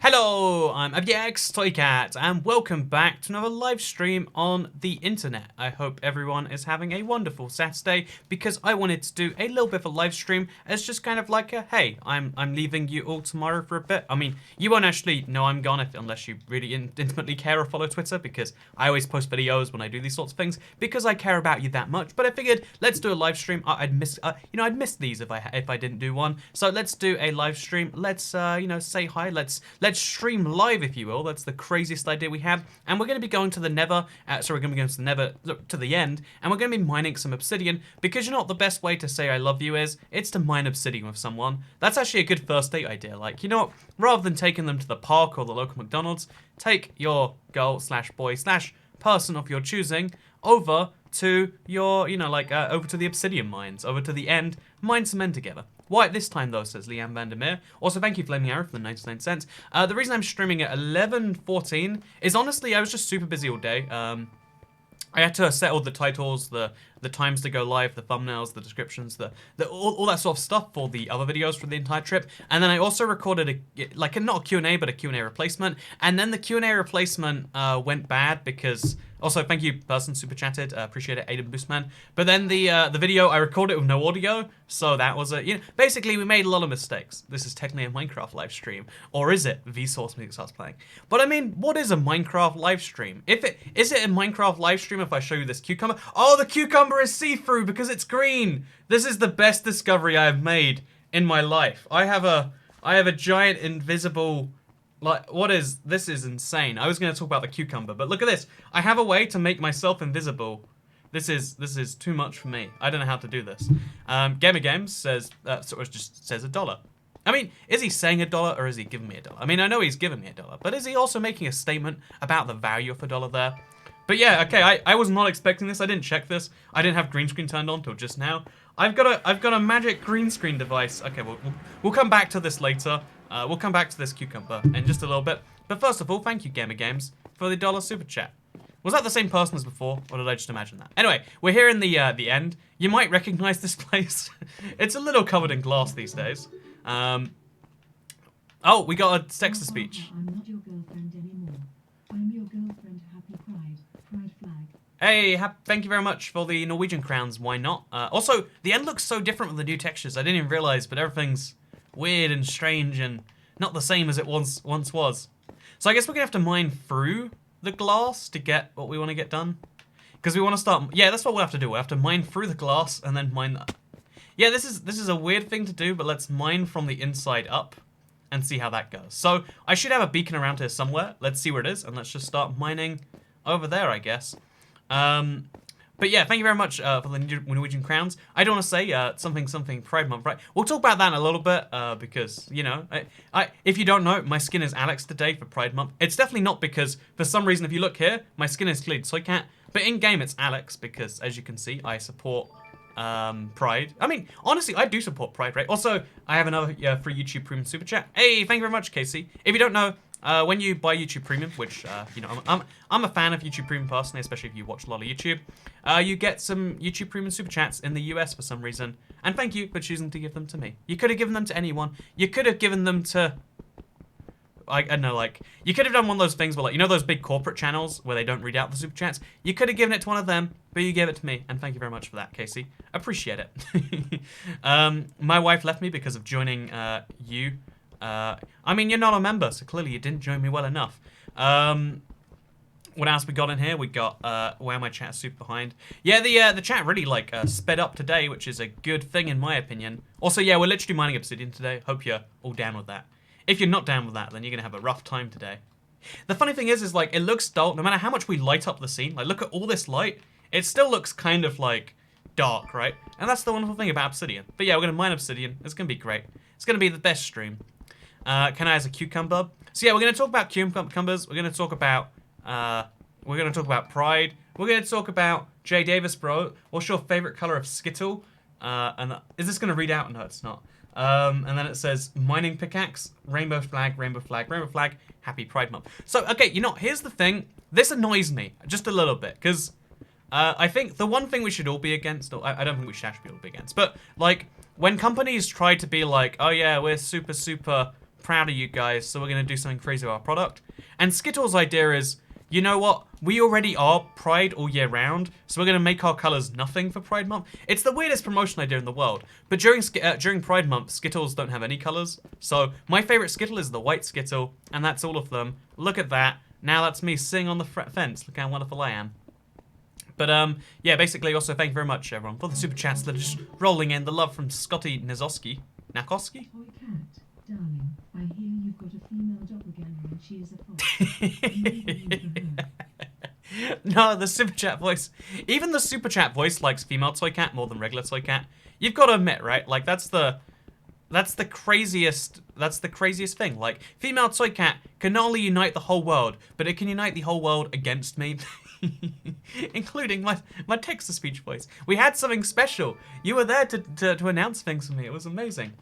Hello, I'm FDX Toycat, and welcome back to another live stream on the internet. I hope everyone is having a wonderful Saturday, because I wanted to do a little bit of a live stream as just kind of like a, hey, I'm leaving you all tomorrow for a bit. I mean, you won't actually know I'm gone unless you really intimately care or follow Twitter, because I always post videos when I do these sorts of things, because I care about you that much. But I figured, let's do a live stream. I'd miss these if I didn't do one. So let's do a live stream. Let's say hi. Let's stream live, if you will. That's the craziest idea we have. And we're going to be going to the Nether. We're going to be going to the Nether, to the end, and we're going to be mining some obsidian, because you know what the best way to say I love you is? It's to mine obsidian with someone. That's actually a good first date idea. Like, you know what? Rather than taking them to the park or the local McDonald's, take your girl / boy / person of your choosing over to your, over to the obsidian mines, over to the end, mine some end together. Why at this time though, says Liam Vandermeer. Also, thank you Flaming Arrow for the 99 cents. The reason I'm streaming at 11:14 is honestly, I was just super busy all day. I had to set all the titles, the times to go live, the thumbnails, the descriptions, all that sort of stuff for the other videos for the entire trip. And then I also recorded not a Q&A, but a Q&A replacement. And then the Q&A replacement went bad because, also thank you person super chatted, appreciate it, Aiden Boostman. But then the video, I recorded it with no audio, so that was basically we made a lot of mistakes. This is technically a Minecraft live stream, or is it? Vsauce music starts playing. But I mean, what is a Minecraft live stream? Is it a Minecraft live stream if I show you this cucumber? Oh, the cucumber is see-through because it's green. This is the best discovery I have made in my life. I have a giant invisible, this is insane. I was going to talk about the cucumber, but look at this. I have a way to make myself invisible. This is too much for me. I don't know how to do this. Gamer Games says, just says $1. I mean, is he saying $1 or is he giving me $1? I mean, I know he's giving me $1, but is he also making a statement about the value of $1 there? But yeah, okay, I was not expecting this. I didn't check this. I didn't have green screen turned on till just now. I've got a magic green screen device. Okay, we'll come back to this later. We'll come back to this cucumber in just a little bit. But first of all, thank you, Gamer Games, for the $1 super chat. Was that the same person as before, or did I just imagine that? Anyway, we're here in the end. You might recognize this place. It's a little covered in glass these days. Oh, we got a text-to-speech. I'm not your girlfriend anymore. I'm your girlfriend. Happy Pride. Pride flag. Hey, thank you very much for the Norwegian crowns. Why not? Also, the end looks so different with the new textures. I didn't even realize, but everything's weird and strange and not the same as it once was. So I guess we're gonna have to mine through the glass to get what we want to get done. Because we want to start. Yeah, that's what we'll have to do. We'll have to mine through the glass and then mine that. Yeah, this is a weird thing to do, but let's mine from the inside up and see how that goes. So I should have a beacon around here somewhere. Let's see where it is, and let's just start mining over there, I guess. But yeah, thank you very much for the Norwegian crowns. I don't want to say something Pride Month, right? We'll talk about that in a little bit because, you know, if you don't know, my skin is Alex today for Pride Month. It's definitely not because, for some reason, if you look here, my skin is cleared Toycat. But in-game, it's Alex because, as you can see, I support Pride. I mean, honestly, I do support Pride, right? Also, I have another free YouTube Premium Super Chat. Hey, thank you very much, Casey. If you don't know, when you buy YouTube Premium, which, you know, I'm a fan of YouTube Premium personally, especially if you watch a lot of YouTube, you get some YouTube Premium Super Chats in the US for some reason. And thank you for choosing to give them to me. You could have given them to anyone. You could have given them to, I don't know, like, you could have done one of those things where, like, you know those big corporate channels where they don't read out the Super Chats? You could have given it to one of them, but you gave it to me. And thank you very much for that, Casey. Appreciate it. My wife left me because of joining you. I mean, you're not a member, so clearly you didn't join me well enough. What else we got in here? We got, where my chat is super behind. Yeah, the chat really, like, sped up today, which is a good thing in my opinion. Also, yeah, we're literally mining obsidian today. Hope you're all down with that. If you're not down with that, then you're gonna have a rough time today. The funny thing is like, it looks dull, no matter how much we light up the scene. Like, look at all this light. It still looks kind of, like, dark, right? And that's the wonderful thing about obsidian. But yeah, we're gonna mine obsidian. It's gonna be great. It's gonna be the best stream. Can I as a cucumber? So yeah, we're gonna talk about cucumbers. We're gonna talk about Pride. We're gonna talk about Jay Davis, bro. What's your favorite color of Skittle? Is this gonna read out? No, it's not. And then it says mining pickaxe, rainbow flag, rainbow flag, rainbow flag. Happy Pride Month. So okay, you know, here's the thing. This annoys me just a little bit because I think the one thing we should all be against. Or I don't think we should actually all be against. But like when companies try to be like, oh yeah, we're super proud of you guys, so we're going to do something crazy with our product. And Skittles' idea is, you know what? We already are Pride all year round, so we're going to make our colors nothing for Pride Month. It's the weirdest promotion idea in the world, but during Pride Month, Skittles don't have any colors. So my favorite Skittle is the white Skittle, and that's all of them. Look at that. Now that's me sitting on the fence. Look how wonderful I am. But yeah, basically, also thank you very much, everyone, for the super chats that are just rolling in. The love from Scotty Nakoski. Toy cat, darling, I hear you've got a female doppelganger and she is a fox. Maybe you for her. No, the super chat voice. Even the super chat voice likes female toy cat more than regular toy cat. You've got to admit, right? Like that's the craziest thing. Like female toy cat can not only unite the whole world, but it can unite the whole world against me. Including my text-to-speech voice. We had something special. You were there to announce things for me. It was amazing.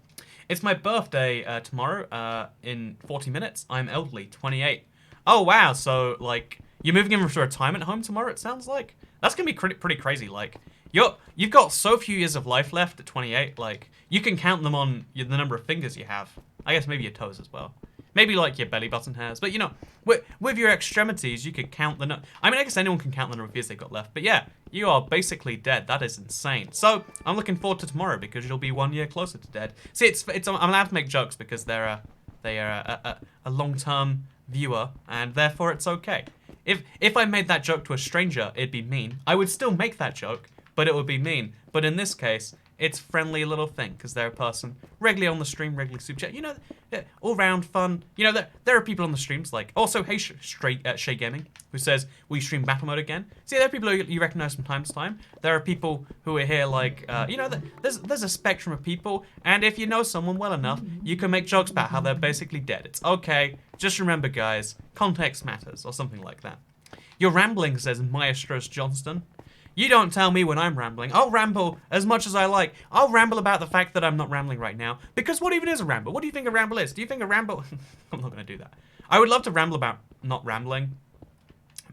It's my birthday tomorrow in 40 minutes. I'm elderly, 28. Oh, wow. So, like, you're moving into a retirement home tomorrow, it sounds like? That's going to be pretty crazy. Like, you've got so few years of life left at 28. Like, you can count them on the number of fingers you have. I guess maybe your toes as well. Maybe like your belly button hairs, but you know, with your extremities, you could count the I mean, I guess anyone can count the number of years they've got left, but yeah, you are basically dead. That is insane. So, I'm looking forward to tomorrow because you'll be 1 year closer to dead. See, I'm allowed to make jokes because they are a long-term viewer, and therefore it's okay. If I made that joke to a stranger, it'd be mean. I would still make that joke, but it would be mean. But in this case, it's friendly little thing because they're a person regularly on the stream, regularly super chat. You know, all round fun. You know, there are people on the streams like also hey Shay Gaming who says we stream battle mode again. See, there are people who you recognize from time to time. There are people who are here like you know, there's a spectrum of people, and if you know someone well enough, you can make jokes about how they're basically dead. It's okay. Just remember, guys, context matters or something like that. You're rambling, says Maestros Johnston. You don't tell me when I'm rambling. I'll ramble as much as I like. I'll ramble about the fact that I'm not rambling right now. Because what even is a ramble? What do you think a ramble is? Do you think a ramble... I'm not going to do that. I would love to ramble about not rambling.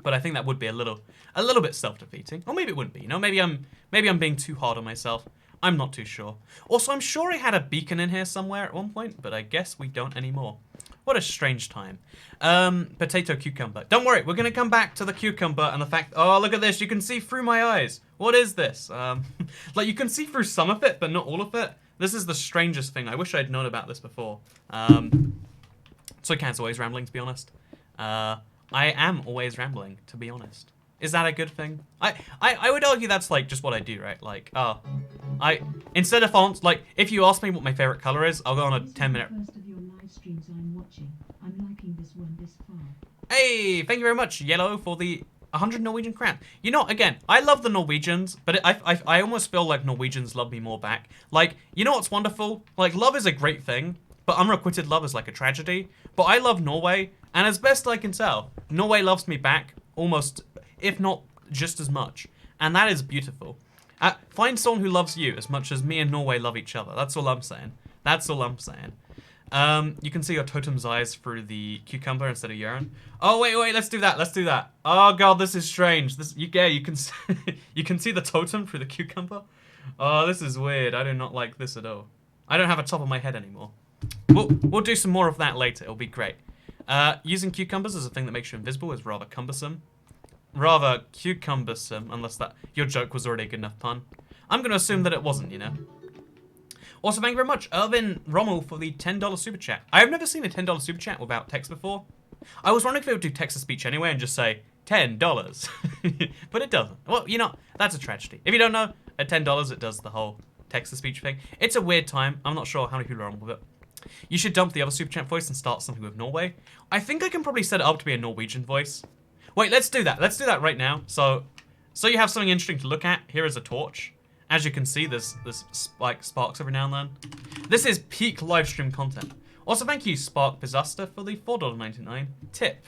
But I think that would be a little bit self-defeating. Or maybe it wouldn't be. You know, maybe I'm being too hard on myself. I'm not too sure. Also, I'm sure I had a beacon in here somewhere at one point. But I guess we don't anymore. What a strange time. Potato cucumber. Don't worry, we're gonna come back to the cucumber and the fact, oh, look at this, you can see through my eyes. What is this? Like you can see through some of it, but not all of it. This is the strangest thing. I wish I'd known about this before. Toy Cat's always rambling, to be honest. I am always rambling, to be honest. Is that a good thing? I would argue that's like just what I do, right? Like, instead of fonts, like if you ask me what my favorite color is, I'll go on a 10-minute. First of your live streams I'm watching. I'm liking this one this far. Hey, thank you very much, Yellow, for the 100 Norwegian crown. You know, again, I love the Norwegians, but I almost feel like Norwegians love me more back. Like, you know what's wonderful? Like, love is a great thing, but unrequited love is like a tragedy. But I love Norway, and as best I can tell, Norway loves me back almost, if not just as much. And that is beautiful. Find someone who loves you as much as me and Norway love each other. That's all I'm saying. That's all I'm saying. You can see your totem's eyes through the cucumber instead of urine. Oh, wait, let's do that. Let's do that. Oh, God, this is strange. You can see, you can see the totem through the cucumber. Oh, this is weird. I do not like this at all. I don't have a top of my head anymore. We'll do some more of that later. It'll be great. Using cucumbers as a thing that makes you invisible is rather cumbersome. Rather cucumbersome, unless that your joke was already a good enough pun. I'm going to assume that it wasn't, you know. Also, thank you very much, Irvin Rommel, for the $10 super chat. I have never seen a $10 super chat without text before. I was wondering if it would do text-to-speech anyway and just say, $10. But it doesn't. Well, you know, that's a tragedy. If you don't know, at $10 it does the whole text-to-speech thing. It's a weird time. I'm not sure how many people are on with it. You should dump the other super chat voice and start something with Norway. I think I can probably set it up to be a Norwegian voice. Wait, let's do that. Let's do that right now. So you have something interesting to look at. Here is a torch. As you can see, there's like sparks every now and then. This is peak live stream content. Also, thank you, Spark Pizaster, for the $4.99 tip.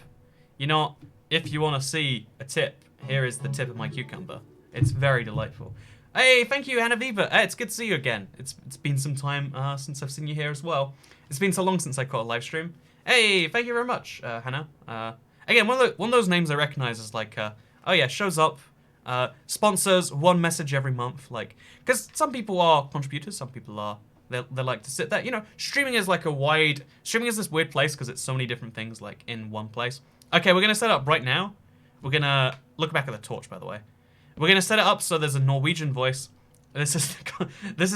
You know, if you want to see a tip, here is the tip of my cucumber. It's very delightful. Hey, thank you, Hannah Viva. Hey, it's good to see you again. It's been some time since I've seen you here as well. It's been so long since I caught a live stream. Hey, thank you very much, Hannah. Again, one of those names I recognize as like, oh yeah, shows up. Sponsors one message every month, like, because some people are contributors, some people are They like to sit there. You know, streaming is like streaming is this weird place because it's so many different things like in one place. Okay, we're gonna set up right now. We're gonna look back at the torch, by the way. We're gonna set it up so there's a Norwegian voice. This is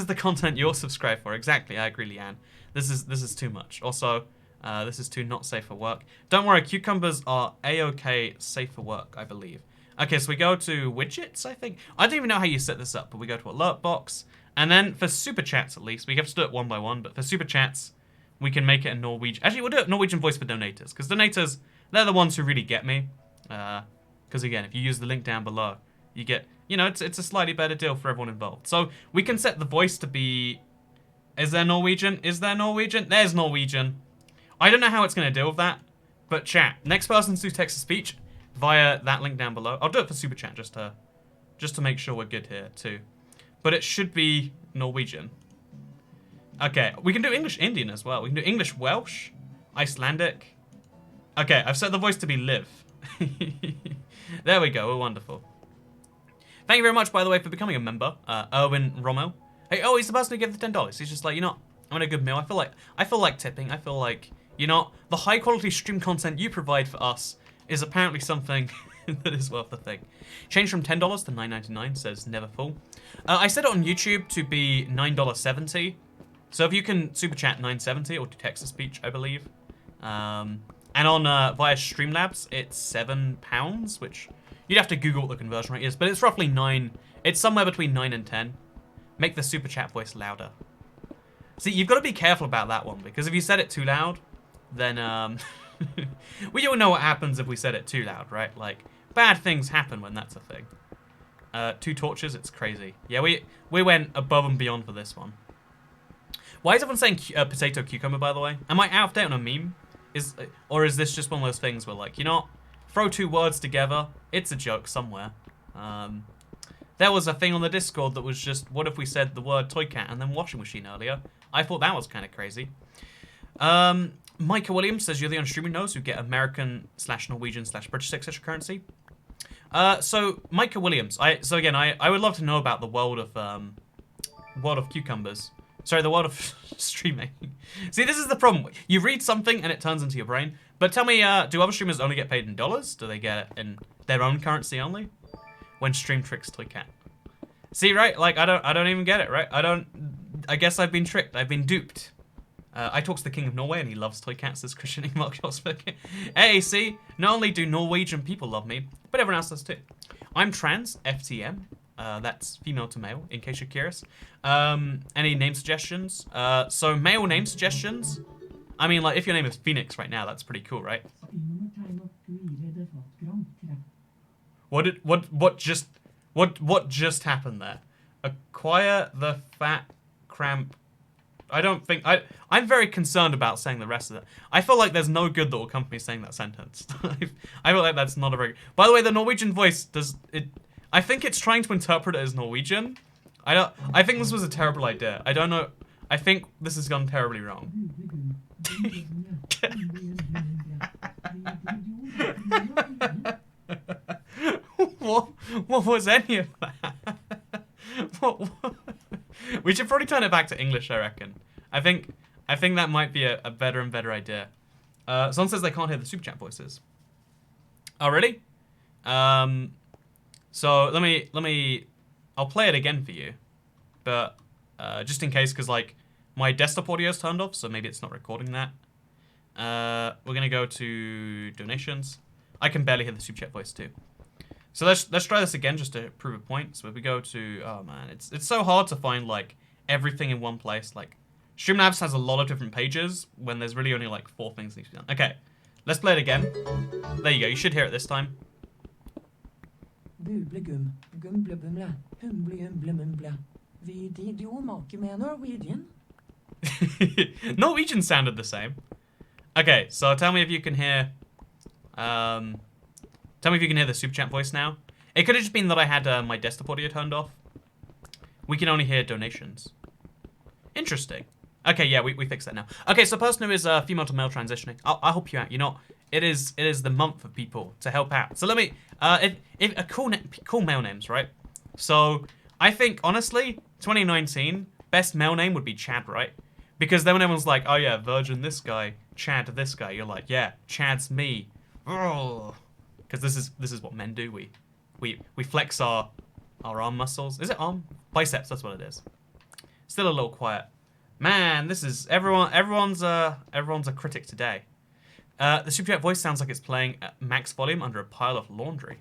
the content you're subscribed for. Exactly, I agree, Leanne. This is too much. Also, this is too not safe for work. Don't worry, cucumbers are a-okay safe for work, I believe. Okay, so we go to widgets, I think. I don't even know how you set this up, but we go to alert box. And then for super chats, at least, we have to do it one by one, but for super chats, we can make it a Norwegian. Actually, we'll do it Norwegian voice for donators, because donators, they're the ones who really get me. Because again, if you use the link down below, you get, you know, it's a slightly better deal for everyone involved. So we can set the voice to be, is there Norwegian? Is there Norwegian? There's Norwegian. I don't know how it's going to deal with that, but chat. Next person to do text-to-speech via that link down below. I'll do it for super chat just to make sure we're good here too. But it should be Norwegian. Okay, we can do English Indian as well. We can do English Welsh, Icelandic. Okay, I've set the voice to be Liv. There we go, we're wonderful. Thank you very much, by the way, for becoming a member, Erwin Rommel. Hey, oh, he's the person who gave the $10. He's just like, you know, I'm in a good meal. I feel like tipping. I feel like, you know, the high quality stream content you provide for us is apparently something that is worth the thing. Change from $10 to $9.99, says never full. I set it on YouTube to be $9.70. So if you can super chat $9.70 or do text-to-speech, I believe. And on via Streamlabs, it's £7, which you'd have to Google what the conversion rate is, but it's roughly 9. It's somewhere between 9 and 10. Make the super chat voice louder. See, you've got to be careful about that one, because if you set it too loud, then we all know what happens if we set it too loud, right? Like, bad things happen when that's a thing. 2 torches, it's crazy. Yeah, we went above and beyond for this one. Why is everyone saying potato cucumber, by the way? Am I out of date on a meme? Or is this just one of those things where, like, you know, throw 2 words together, it's a joke somewhere. There was a thing on the Discord that was just, what if we said the word toy cat and then washing machine earlier? I thought that was kind of crazy. Micah Williams says, you're the only streamer who knows who get American/Norwegian/British etc. currency. So Micah Williams, I would love to know about the world of cucumbers. Sorry, the world of streaming. See, this is the problem. You read something and it turns into your brain. But tell me, do other streamers only get paid in dollars? Do they get it in their own currency only? When Stream tricks Toy Cat. See, right? Like, I don't even get it, right? I guess I've been tricked. I've been duped. I talk to the King of Norway and he loves Toy Cats, says Christian Mark Josberg. Hey, see, not only do Norwegian people love me, but everyone else does too. I'm trans, FTM. That's female to male, in case you're curious. Any name suggestions? So male name suggestions? I mean, like, if your name is Phoenix right now, that's pretty cool, right? What just happened there? Acquire the fat cramp. I'm very concerned about saying the rest of it. I feel like there's no good that will come from me saying that sentence. I feel like that's not a very... By the way, the Norwegian voice does it... I think it's trying to interpret it as Norwegian. I think this was a terrible idea. I don't know. I think this has gone terribly wrong. What was any of that? What? We should probably turn it back to English, I reckon. I think that might be a better and better idea. Someone says they can't hear the super chat voices. Oh, really? So let me I'll play it again for you, but just in case, because like my desktop audio is turned off, so maybe it's not recording that. We're gonna go to donations. I can barely hear the super chat voice too. So let's try this again just to prove a point. So if we go to, oh man, it's so hard to find like everything in one place. Like Streamlabs has a lot of different pages when there's really only like 4 things that need to be done. Okay, let's play it again. There you go. You should hear it this time. Norwegian sounded the same. Okay, so tell me if you can hear. Tell me if you can hear the super chat voice now. It could have just been that I had my desktop audio turned off. We can only hear donations. Interesting. Okay, yeah, we fixed that now. Okay, so person who is female to male transitioning, I'll help you out. You know, it is the month of people to help out. So let me, cool male names, right? So I think honestly, 2019, best male name would be Chad, right? Because then when everyone's like, oh yeah, Virgin this guy, Chad this guy, you're like, yeah, Chad's me. Because this is what men do. We flex our arm muscles. Is it arm? Biceps, that's what it is. Still a little quiet. Man, this is everyone's a critic today. The Super Chat voice sounds like it's playing at max volume under a pile of laundry.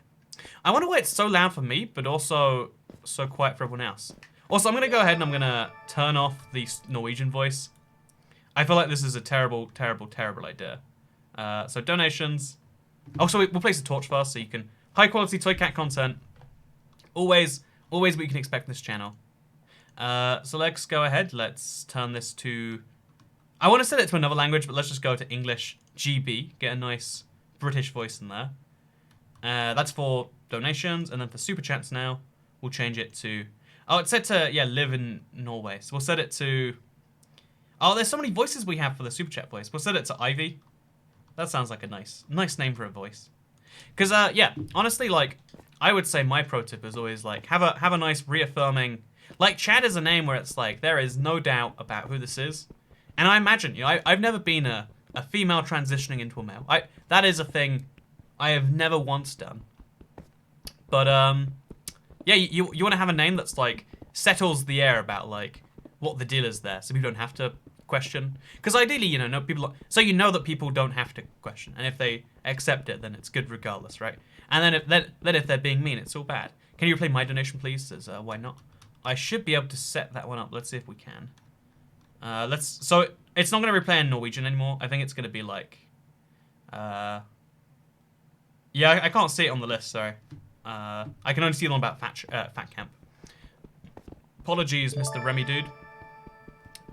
I wonder why it's so loud for me, but also so quiet for everyone else. Also, I'm going to go ahead and I'm going to turn off the Norwegian voice. I feel like this is a terrible, terrible, terrible idea. So donations. Oh, so we'll place a torch first so you can... High quality Toy Cat content. Always what you can expect in this channel. So let's go ahead. Let's turn this to... I want to set it to another language, but let's just go to English GB. Get a nice British voice in there. That's for donations, and then for super chats now, we'll change it to... Oh, it's set to, yeah, live in Norway. So we'll set it to... Oh, there's so many voices we have for the super chat voice. We'll set it to Ivy. That sounds like a nice name for a voice. Because, yeah, honestly, like, I would say my pro tip is always, like, have a nice reaffirming... Like, Chad is a name where it's like, there is no doubt about who this is. And I imagine, you know, I've never been a female transitioning into a male. That is a thing I have never once done. But, yeah, you want to have a name that's, like, settles the air about, like, what the deal is there, so people don't have to question. Because ideally, you know, so you know that people don't have to question. And if they accept it, then it's good regardless, right? And then if they're being mean, it's all bad. Can you replay my donation, please? Says, why not? I should be able to set that one up. Let's see if we can. So it's not going to replay in Norwegian anymore. I think it's going to be like... yeah, I can't see it on the list, sorry. I can only see it on about Fat Camp. Apologies, Mr. Remy Dude.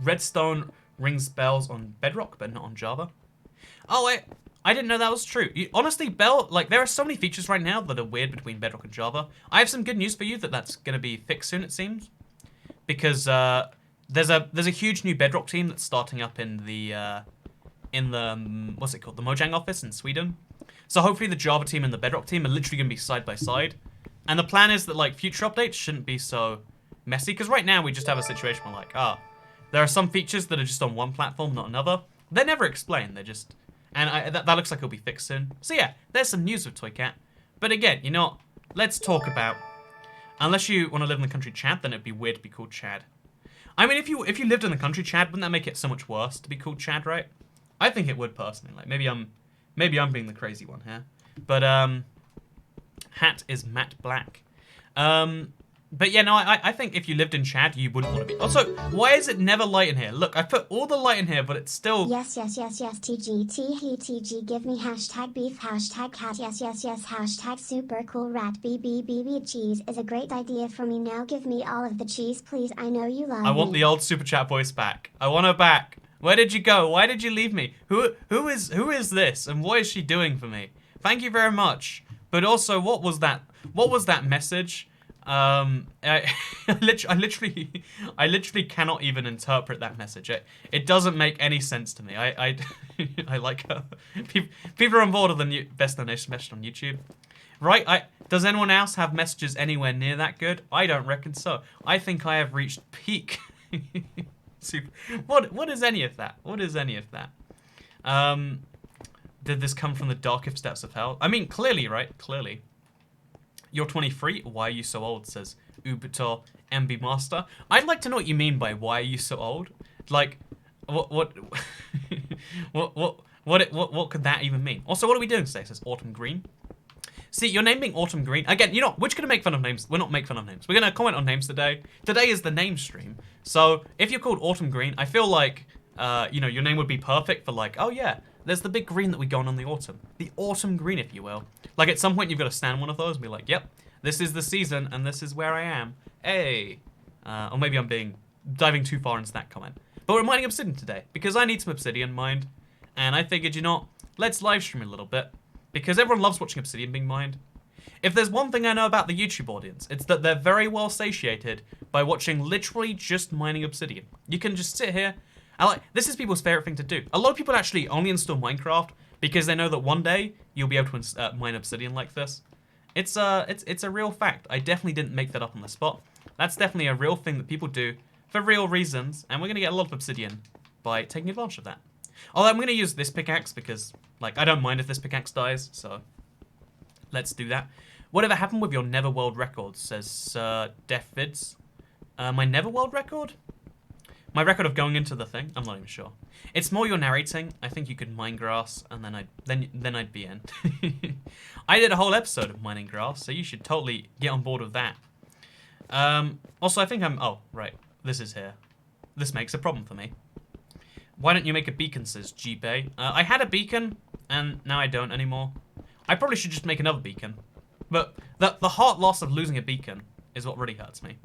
Redstone rings bells on Bedrock, but not on Java. Oh, wait. I didn't know that was true. Honestly, there are so many features right now that are weird between Bedrock and Java. I have some good news for you that's going to be fixed soon, it seems. Because there's a huge new Bedrock team that's starting up in the what's it called? The Mojang office in Sweden. So hopefully the Java team and the Bedrock team are literally going to be side by side. And the plan is that, like, future updates shouldn't be so messy. Because right now we just have a situation where, like, there are some features that are just on one platform, not another. They're never explained. They're just... And that looks like it'll be fixed soon. So yeah, there's some news with Toy Cat. But again, you know, let's talk about... Unless you want to live in the country Chad, then it'd be weird to be called Chad. I mean, if you lived in the country Chad, wouldn't that make it so much worse to be called Chad, right? I think it would personally. Like maybe I'm being the crazy one here. But hat is matte black. But yeah, no, I think if you lived in Chad, you wouldn't want to be. Also, why is it never light in here? Look, I put all the light in here, but it's still... Yes, TG, give me hashtag beef, hashtag cat, yes, hashtag super cool rat, BB, cheese is a great idea for me now, give me all of the cheese, please, I know you love me. I want the old super chat voice back. I want her back. Where did you go? Why did you leave me? Who is this, and what is she doing for me? Thank you very much. But also, what was that message? I literally cannot even interpret that message. It doesn't make any sense to me. I like her. People are on board with the new best donation message on YouTube, right? Does anyone else have messages anywhere near that good? I don't reckon so. I think I have reached peak. Super. What is any of that? What is any of that? Did this come from the darkest depths of hell? I mean, clearly, right? Clearly. You're 23. Why are you so old? Says Ubitor MB Master. I'd like to know what you mean by why are you so old? Like, what could that even mean? Also, what are we doing today? Says Autumn Green. See, your name being Autumn Green. Again, you know, we're just gonna make fun of names. We're not make fun of names. We're gonna comment on names today. Today is the name stream. So if you're called Autumn Green, I feel like, you know, your name would be perfect for like, oh yeah, there's the big green that we go on the autumn. The autumn green, if you will. Like, at some point, you've got to stand one of those and be like, yep, this is the season, and this is where I am. Hey. Or maybe I'm diving too far into that comment. But we're mining obsidian today, because I need some obsidian mined. And I figured, you know, let's live stream a little bit. Because everyone loves watching obsidian being mined. If there's one thing I know about the YouTube audience, it's that they're very well satiated by watching literally just mining obsidian. You can just sit here. This is people's favorite thing to do. A lot of people actually only install Minecraft because they know that one day you'll be able to mine obsidian like this. It's a real fact. I definitely didn't make that up on the spot. That's definitely a real thing that people do for real reasons, and we're going to get a lot of obsidian by taking advantage of that. Although I'm going to use this pickaxe because, like, I don't mind if this pickaxe dies, so let's do that. Whatever happened with your Neverworld record, says Sir Deathvids. My Neverworld record? My record of going into the thing? I'm not even sure. It's more your narrating. I think you could mine grass, and then I'd be in. I did a whole episode of mining grass, so you should totally get on board with that. Also, I think oh, right. This is here. This makes a problem for me. Why don't you make a beacon, says G-Bay. I had a beacon, and now I don't anymore. I probably should just make another beacon. But the heart loss of losing a beacon is what really hurts me.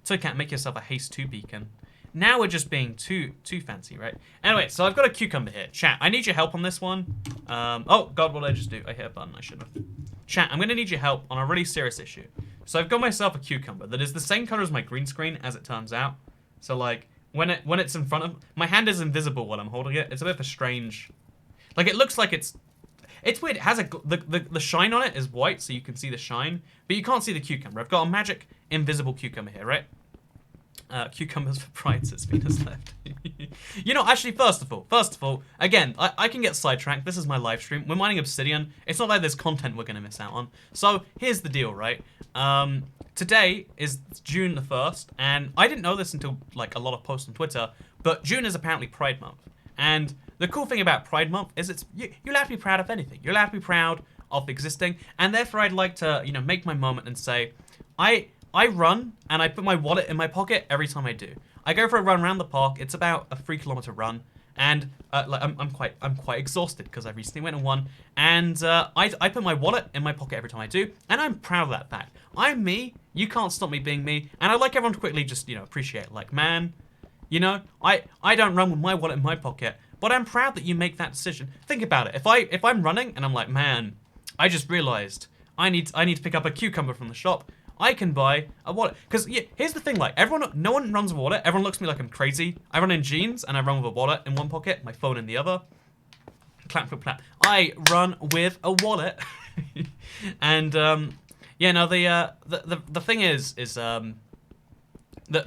Toycat, make yourself a haste 2 beacon. Now we're just being too fancy, right? Anyway, so I've got a cucumber here. Chat, I need your help on this one. Oh, God, what did I just do? I hit a button, I shouldn't have. Chat, I'm going to need your help on a really serious issue. So I've got myself a cucumber that is the same color as my green screen, as it turns out. So, like, when it's in front of... My hand is invisible while I'm holding it. It's a bit of a strange... Like, it looks like it's weird. It has the shine on it is white, so you can see the shine. But you can't see the cucumber. I've got a magic invisible cucumber here, right? Cucumbers for pride, says Venus left. You know, actually, first of all, again, I can get sidetracked. This is my live stream. We're mining obsidian. It's not like there's content we're going to miss out on. So, here's the deal, right? Today is June the 1st, and I didn't know this until, like, a lot of posts on Twitter, but June is apparently Pride Month. And the cool thing about Pride Month is you're allowed to be proud of anything. You're allowed to be proud of existing, and therefore I'd like to, you know, make my moment and say, I run, and I put my wallet in my pocket every time I do. I go for a run around the park. It's about a 3-kilometer run, and like I'm quite exhausted because I recently went on one. And I put my wallet in my pocket every time I do, and I'm proud of that fact. I'm me. You can't stop me being me. And I'd like everyone to quickly just, you know, appreciate it. Like, man, you know, I don't run with my wallet in my pocket, but I'm proud that you make that decision. Think about it. If I'm running and I'm like, man, I just realized I need to pick up a cucumber from the shop. I can buy a wallet. Because, yeah, here's the thing, like, no one runs with a wallet. Everyone looks at me like I'm crazy. I run in jeans, and I run with a wallet in one pocket, my phone in the other. Clap, clap, clap. I run with a wallet. And, yeah, no, the thing is the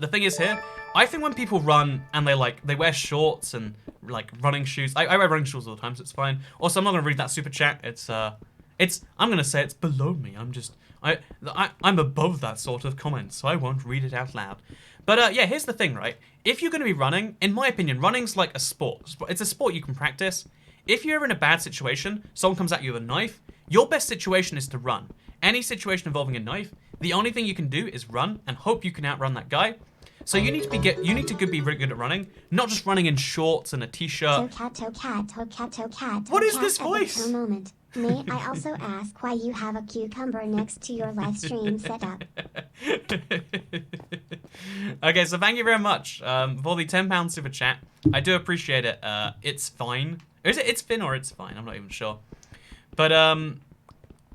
thing is here, I think when people run, and they wear shorts and, like, running shoes. I wear running shoes all the time, so it's fine. Also, I'm not going to read that super chat. I'm going to say it's below me. I'm above that sort of comment, so I won't read it out loud. But yeah, here's the thing, right? If you're going to be running, in my opinion, running's like a sport. It's a sport you can practice. If you're in a bad situation, someone comes at you with a knife, your best situation is to run. Any situation involving a knife, the only thing you can do is run and hope you can outrun that guy. So you need to be really good at running, not just running in shorts and a t-shirt. What is this voice? Moment. May I also ask why you have a cucumber next to your live stream setup? Okay, so thank you very much for the £10 super chat. I do appreciate it. It's fine. Is it? It's fin or it's fine? I'm not even sure. But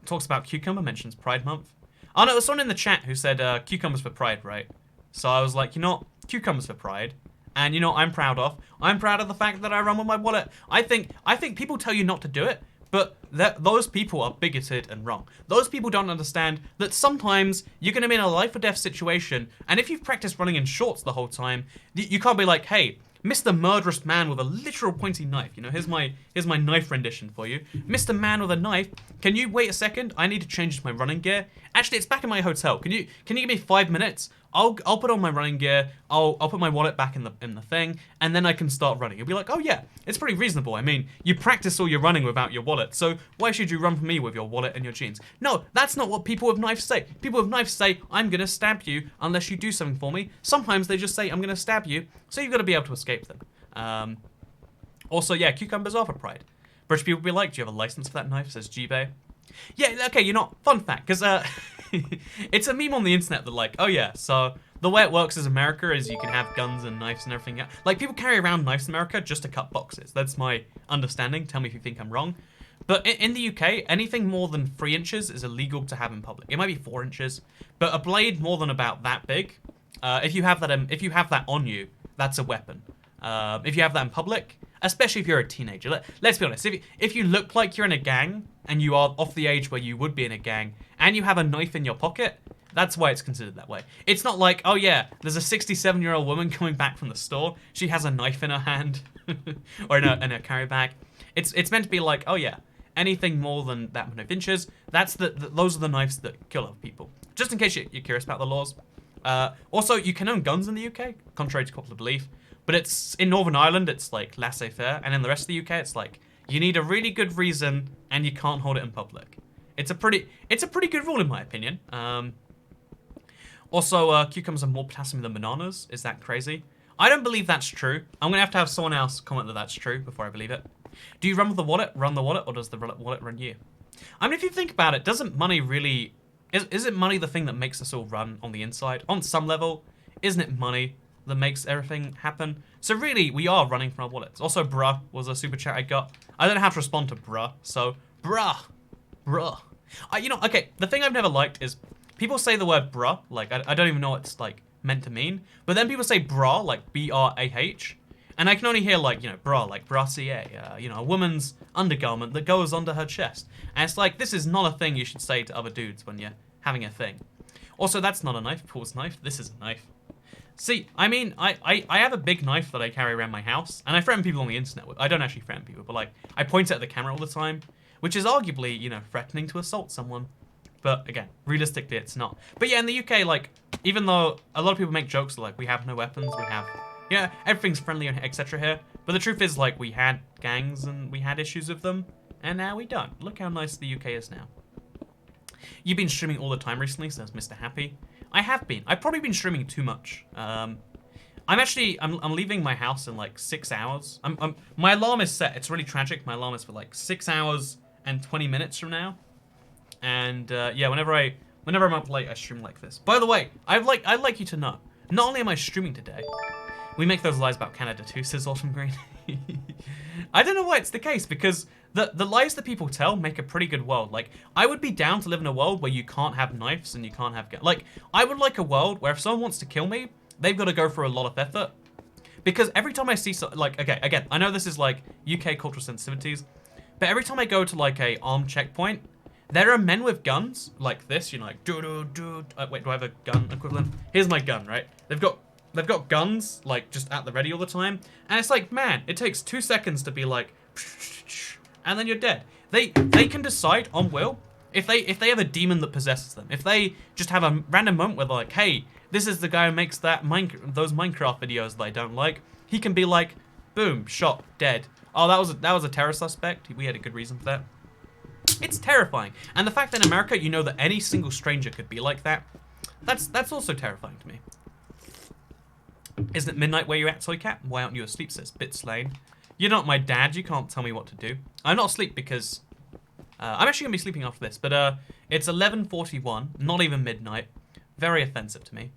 talks about cucumber, mentions Pride Month. Oh no, there's someone in the chat who said cucumbers for pride, right? So I was like, you know, cucumbers for pride. And you know, I'm proud of the fact that I run with my wallet. I think people tell you not to do it. But those people are bigoted and wrong. Those people don't understand that sometimes you're going to be in a life or death situation, and if you've practiced running in shorts the whole time, you can't be like, hey, Mr. Murderous Man with a literal pointy knife. You know, here's my knife rendition for you. Mr. Man with a knife, can you wait a second? I need to change my running gear. Actually, it's back in my hotel. Can you give me 5 minutes? I'll put on my running gear. I'll put my wallet back in the thing, and then I can start running. You'll be like, oh yeah, it's pretty reasonable. I mean, you practice all your running without your wallet, so why should you run from me with your wallet and your jeans? No, that's not what people with knives say. People with knives say, I'm gonna stab you unless you do something for me. Sometimes they just say, I'm gonna stab you, so you've got to be able to escape them. Also, yeah, cucumbers are for pride. British people be like, do you have a license for that knife? Says G-Bay. Yeah, okay, you're not. Fun fact, because it's a meme on the internet that like, oh yeah, so the way it works is America is you can have guns and knives and everything. Like, people carry around knives in America just to cut boxes. That's my understanding. Tell me if you think I'm wrong. But in the UK, anything more than 3 inches is illegal to have in public. It might be 4 inches, but a blade more than about that big, if you have that on you, that's a weapon. If you have that in public, especially if you're a teenager. Let's be honest, if you look like you're in a gang and you are off the age where you would be in a gang and you have a knife in your pocket, That's why it's considered that way. It's not like, oh yeah, there's a 67-year-old woman coming back from the store. She has a knife in her hand, or in a carry bag. It's meant to be like, oh yeah, anything more than that many inches, those are the knives that kill other people. Just in case you're curious about the laws. Also, you can own guns in the UK, contrary to popular belief. But it's in Northern Ireland, it's like laissez-faire, and in the rest of the UK, it's like you need a really good reason and you can't hold it in public. It's a pretty good rule in my opinion. Also, cucumbers have more potassium than bananas. Is that crazy? I don't believe that's true. I'm gonna have to have someone else comment that that's true before I believe it. Do you run the wallet, or does the wallet run you? I mean, if you think about it, doesn't money really... Is it money the thing that makes us all run on the inside? On some level, isn't it money that makes everything happen? So really, we are running from our wallets. Also, bruh was a super chat I got. I don't know how to respond to bruh, so bruh. You know, okay, the thing I've never liked is people say the word bruh, like, I don't even know what it's, like, meant to mean. But then people say bra, like, B-R-A-H. And I can only hear, like, you know, bra, like brassiere, you know, a woman's undergarment that goes under her chest. And it's like, this is not a thing you should say to other dudes when you're having a thing. Also, that's not a knife, Paul's knife. This is a knife. See, I mean, I have a big knife that I carry around my house, and I threaten people on the internet with. I don't actually threaten people, but, like, I point it at the camera all the time, which is arguably, you know, threatening to assault someone. But, again, realistically, it's not. But, yeah, in the UK, like, even though a lot of people make jokes like, we have no weapons, we have... Yeah, everything's friendly and etc. here. But the truth is, like, we had gangs and we had issues with them, and now we don't. Look how nice the UK is now. You've been streaming all the time recently, says Mr. Happy. I have been. I've probably been streaming too much. I'm leaving my house in like 6 hours. My alarm is set. It's really tragic. My alarm is for like 6 hours and 20 minutes from now. And yeah, whenever I'm up late, I stream like this. By the way, I'd like you to know, not only am I streaming today, we make those lies about Canada too, says Autumn Green. I don't know why it's the case, because the lies that people tell make a pretty good world. Like, I would be down to live in a world where you can't have knives and you can't have guns. Like, I would like a world where if someone wants to kill me, they've got to go through a lot of effort. Because every time I see, like, okay, again, I know this is like UK cultural sensitivities, but every time I go to like a armed checkpoint, there are men with guns like this, you know, like, wait, do I have a gun equivalent? Here's my gun, right? They've got guns, like, just at the ready all the time. And it's like, man, it takes 2 seconds to be like, and then you're dead. They can decide on will if they have a demon that possesses them. If they just have a random moment where they're like, hey, this is the guy who makes those Minecraft videos that I don't like. He can be like, boom, shot, dead. Oh, that was a terror suspect. We had a good reason for that. It's terrifying. And the fact that in America, you know that any single stranger could be like that, that's also terrifying to me. Isn't it midnight where you're at, Toy Cat? Why aren't you asleep, says Bits Lane. You're not my dad, you can't tell me what to do. I'm not asleep because... I'm actually going to be sleeping after this, but it's 11:41, not even midnight. Very offensive to me.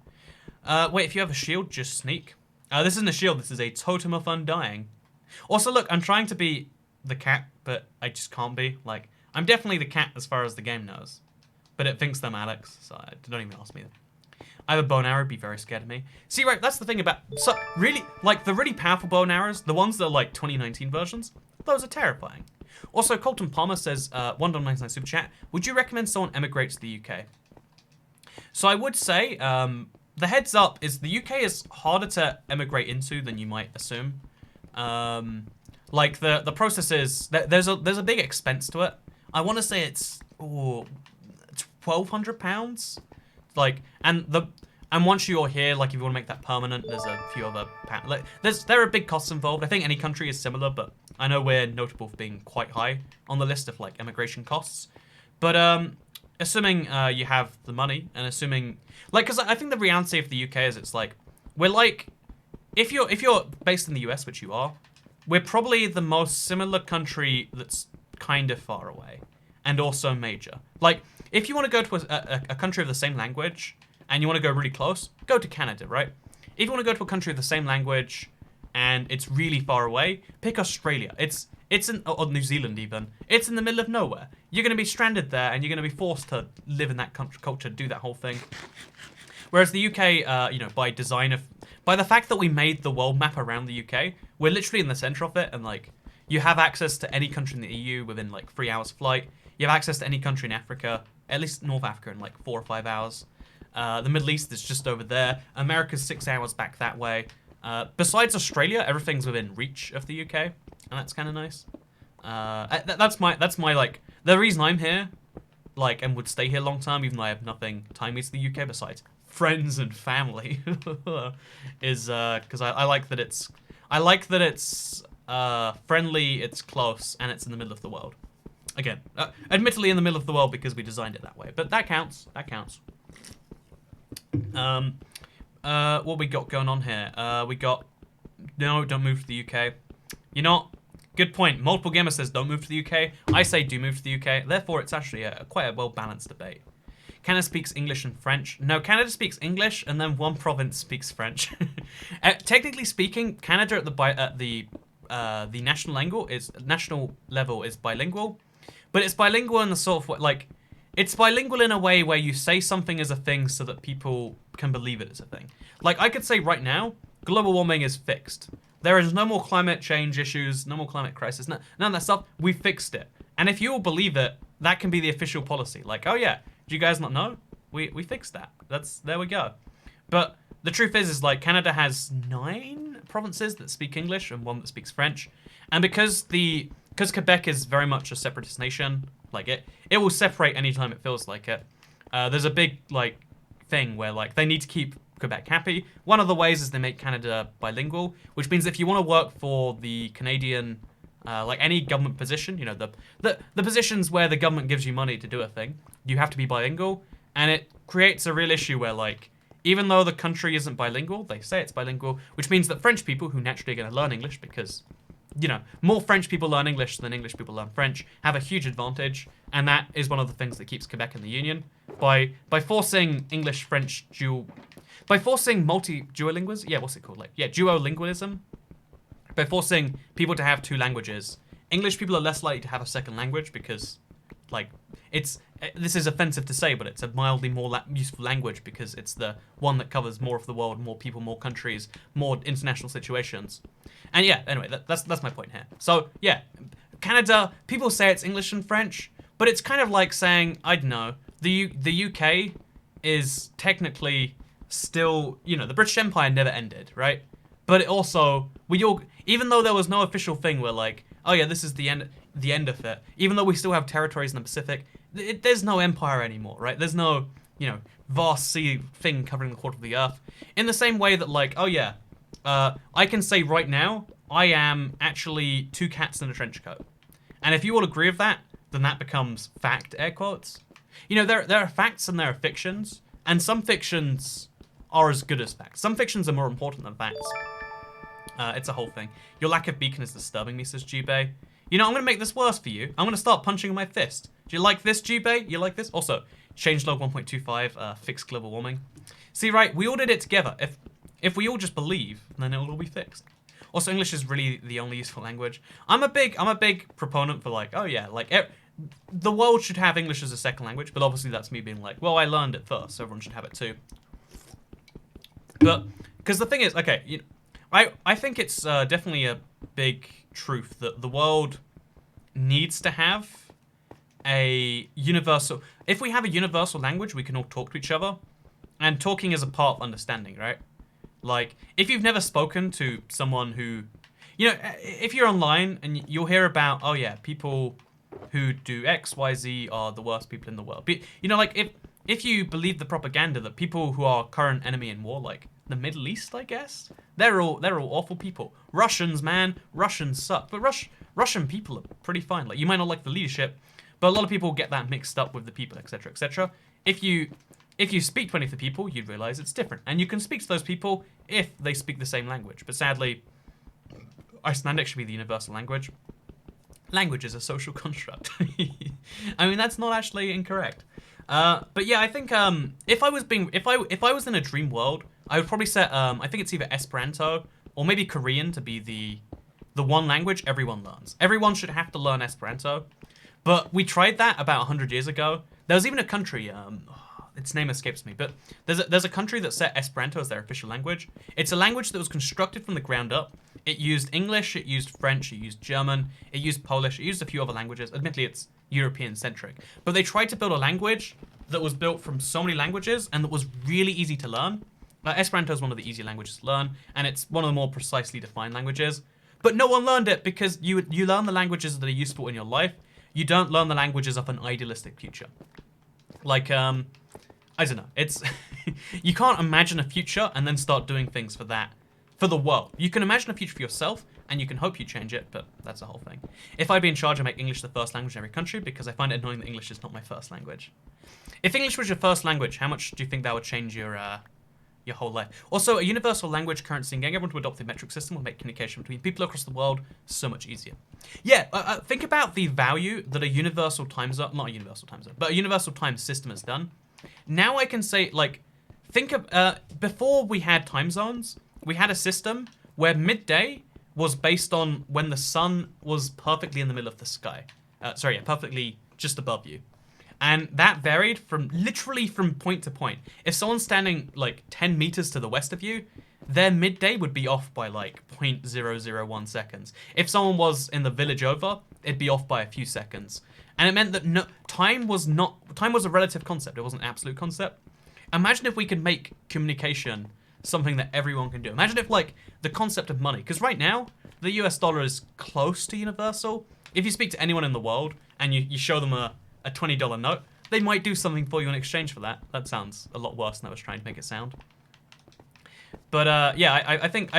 Wait, if you have a shield, just sneak. This isn't a shield, this is a totem of undying. Also, look, I'm trying to be the cat, but I just can't be. Like, I'm definitely the cat as far as the game knows. But it thinks I'm Alex, so don't even ask me. I have a bow and arrow, be very scared of me. See, right, that's the thing about... So, really, like, the really powerful bow and arrows, the ones that are, like, 2019 versions, those are terrifying. Also, Colton Palmer says, $1.99 super chat, would you recommend someone emigrate to the UK? So I would say, the heads up is the UK is harder to emigrate into than you might assume. Like, the process is... There's a big expense to it. I want to say it's... £1,200? Like, and once you're here, like, if you want to make that permanent, there's a few other... Like, there are big costs involved. I think any country is similar, but I know we're notable for being quite high on the list of, like, immigration costs. But, assuming you have the money, and assuming... Like, because I think the reality of the UK is it's, like, we're, like... If you're based in the US, which you are, we're probably the most similar country that's kind of far away. And also major. Like, if you want to go to a country of the same language, and you want to go really close, go to Canada, right? If you want to go to a country of the same language, and it's really far away, pick Australia. It's in, or New Zealand even. It's in the middle of nowhere. You're going to be stranded there, and you're going to be forced to live in that culture, do that whole thing. Whereas the UK, you know, by the fact that we made the world map around the UK, we're literally in the center of it, and, like, you have access to any country in the EU within, like, 3 hours flight. You have access to any country in Africa, at least North Africa, in, like, 4 or 5 hours. The Middle East is just over there. America's 6 hours back that way. Besides Australia, everything's within reach of the UK, and that's kind of nice. That's my like the reason I'm here, like, and would stay here long term, even though I have nothing tying me to the UK besides friends and family, is because I like that it's friendly, it's close, and it's in the middle of the world. Again, admittedly in the middle of the world because we designed it that way, but that counts. That counts. What we got going on here? We got no, don't move to the UK. You know, good point. Multiple Gamer says don't move to the UK. I say do move to the UK. Therefore, it's actually quite a well-balanced debate. Canada speaks English and French. No, Canada speaks English, and then one province speaks French. Technically speaking, Canada at the national level is bilingual, but it's bilingual in the sort of like it's bilingual in a way where you say something is a thing so that people can believe it is a thing. Like I could say right now, global warming is fixed. There is no more climate change issues, no more climate crisis, none of that stuff. We fixed it, and if you all believe it, that can be the official policy. Like, oh yeah. Do you guys not know? We fixed that. There we go. But the truth is like Canada has 9 provinces that speak English and 1 that speaks French. And because Quebec is very much a separatist nation, like it will separate anytime it feels like it. There's a big like thing where like they need to keep Quebec happy. One of the ways is they make Canada bilingual, which means if you want to work for the Canadian like any government position, you know, the positions where the government gives you money to do a thing, you have to be bilingual, and it creates a real issue where, like, even though the country isn't bilingual, they say it's bilingual, which means that French people, who naturally are going to learn English because, you know, more French people learn English than English people learn French, have a huge advantage, and that is one of the things that keeps Quebec in the Union. By forcing English-French by forcing duolingualism, yeah, what's it called? Like, yeah, duolingualism. By forcing people to have 2 languages, English people are less likely to have a second language because, like, this is offensive to say, but it's a mildly more useful language because it's the one that covers more of the world, more people, more countries, more international situations. And yeah, anyway, that's my point here. So yeah, Canada, people say it's English and French, but it's kind of like saying, I don't know, the UK is technically still, you know, the British Empire never ended, right? But it also, even though there was no official thing where like, oh yeah, this is the end of it, even though we still have territories in the Pacific, there's no empire anymore, right? There's no, you know, vast sea thing covering the quarter of the earth. In the same way that like, oh yeah, I can say right now, I am actually 2 cats in a trench coat. And if you all agree with that, then that becomes fact, air quotes. You know, there are facts and there are fictions, and some fictions are as good as facts. Some fictions are more important than facts. It's a whole thing. Your lack of beacon is disturbing me, says Jubei. You know, I'm going to make this worse for you. I'm going to start punching with my fist. Do you like this, Jubei? You like this? Also, changelog 1.25, fix global warming. See, right, we all did it together. If we all just believe, then it'll all be fixed. Also, English is really the only useful language. I'm a big proponent for like, oh yeah, like the world should have English as a second language, but obviously that's me being like, well, I learned it first, so everyone should have it too. But because the thing is, okay, you know, I think it's definitely a big truth that the world needs to have a universal... If we have a universal language, we can all talk to each other. And talking is a part of understanding, right? Like, if you've never spoken to someone who... You know, if you're online and you'll hear about, oh yeah, people who do X, Y, Z are the worst people in the world. But, you know, like, if you believe the propaganda that people who are current enemy in war, like the Middle East, I guess, they're all awful people. Russians, man, Russians suck. But Russian people are pretty fine. Like, you might not like the leadership, but a lot of people get that mixed up with the people, etc., etc. If you speak to any of the people, you'd realize it's different. And you can speak to those people if they speak the same language. But sadly, Icelandic should be the universal language. Language is a social construct. I mean, that's not actually incorrect. But yeah, I think if I was in a dream world, I would probably set I think it's either Esperanto or maybe Korean to be the one language everyone learns. Everyone should have to learn Esperanto. But we tried that about 100 years ago. There was even a country, its name escapes me, but there's a country that set Esperanto as their official language. It's a language that was constructed from the ground up. It used English, it used French, it used German, it used Polish, it used a few other languages. Admittedly, it's European-centric. But they tried to build a language that was built from so many languages and that was really easy to learn. Esperanto is one of the easier languages to learn, and it's one of the more precisely defined languages. But no one learned it because you learn the languages that are useful in your life. You don't learn the languages of an idealistic future. Like, I don't know. It's you can't imagine a future and then start doing things for that, for the world. You can imagine a future for yourself, and you can hope you change it, but that's the whole thing. If I'd be in charge, I'd make English the first language in every country because I find it annoying that English is not my first language. If English was your first language, how much do you think that would change your whole life? Also, a universal language currency and getting everyone to adopt the metric system will make communication between people across the world so much easier. Yeah, think about the value that a universal time zone, not a universal time zone, but a universal time system has done. Now I can say, like, think of, before we had time zones, we had a system where midday was based on when the sun was perfectly in the middle of the sky. Perfectly just above you. And that varied from literally from point to point. If someone's standing like 10 meters to the west of you, their midday would be off by like 0.001 seconds. If someone was in the village over, it'd be off by a few seconds. And it meant that time was a relative concept. It wasn't an absolute concept. Imagine if we could make communication something that everyone can do. Imagine if like the concept of money, because right now the US dollar is close to universal. If you speak to anyone in the world and you show them a $20 note, they might do something for you in exchange for that. That sounds a lot worse than I was trying to make it sound. But yeah, I think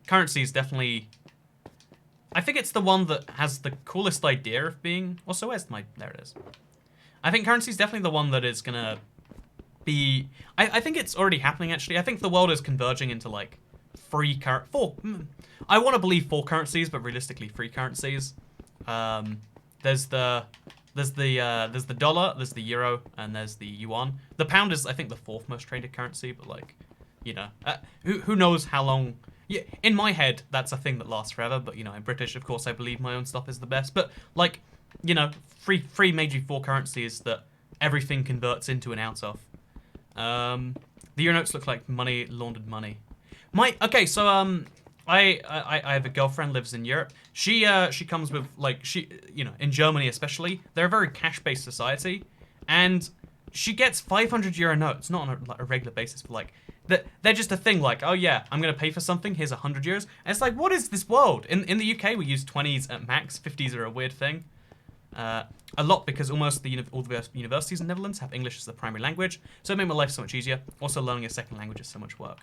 currency is definitely. I think it's the one that has the coolest idea of being. Also, there it is. I think currency is definitely the one that is gonna be. I think it's already happening actually. I think the world is converging into like I want to believe four currencies, but realistically free currencies. There's the dollar, there's the euro, and there's the yuan. The pound is, I think, the fourth most traded currency, but like, you know, who knows how long. Yeah, in my head, that's a thing that lasts forever. But you know, in British, of course, I believe my own stuff is the best. But like, you know, free major four currencies that everything converts into and out of. The euro notes look like money, laundered money. Okay, so I have a girlfriend lives in Europe. She comes with like in Germany especially, they're a very cash-based society, and she gets 500 euro notes, not on a regular basis, but like they're just a thing. Like, oh yeah, I'm gonna pay for something. Here's 100 euros. And it's like, what is this world? In the UK, we use 20s at max. 50s are a weird thing. A lot because almost all the universities in the Netherlands have English as the primary language, so it made my life so much easier. Also, learning a second language is so much work.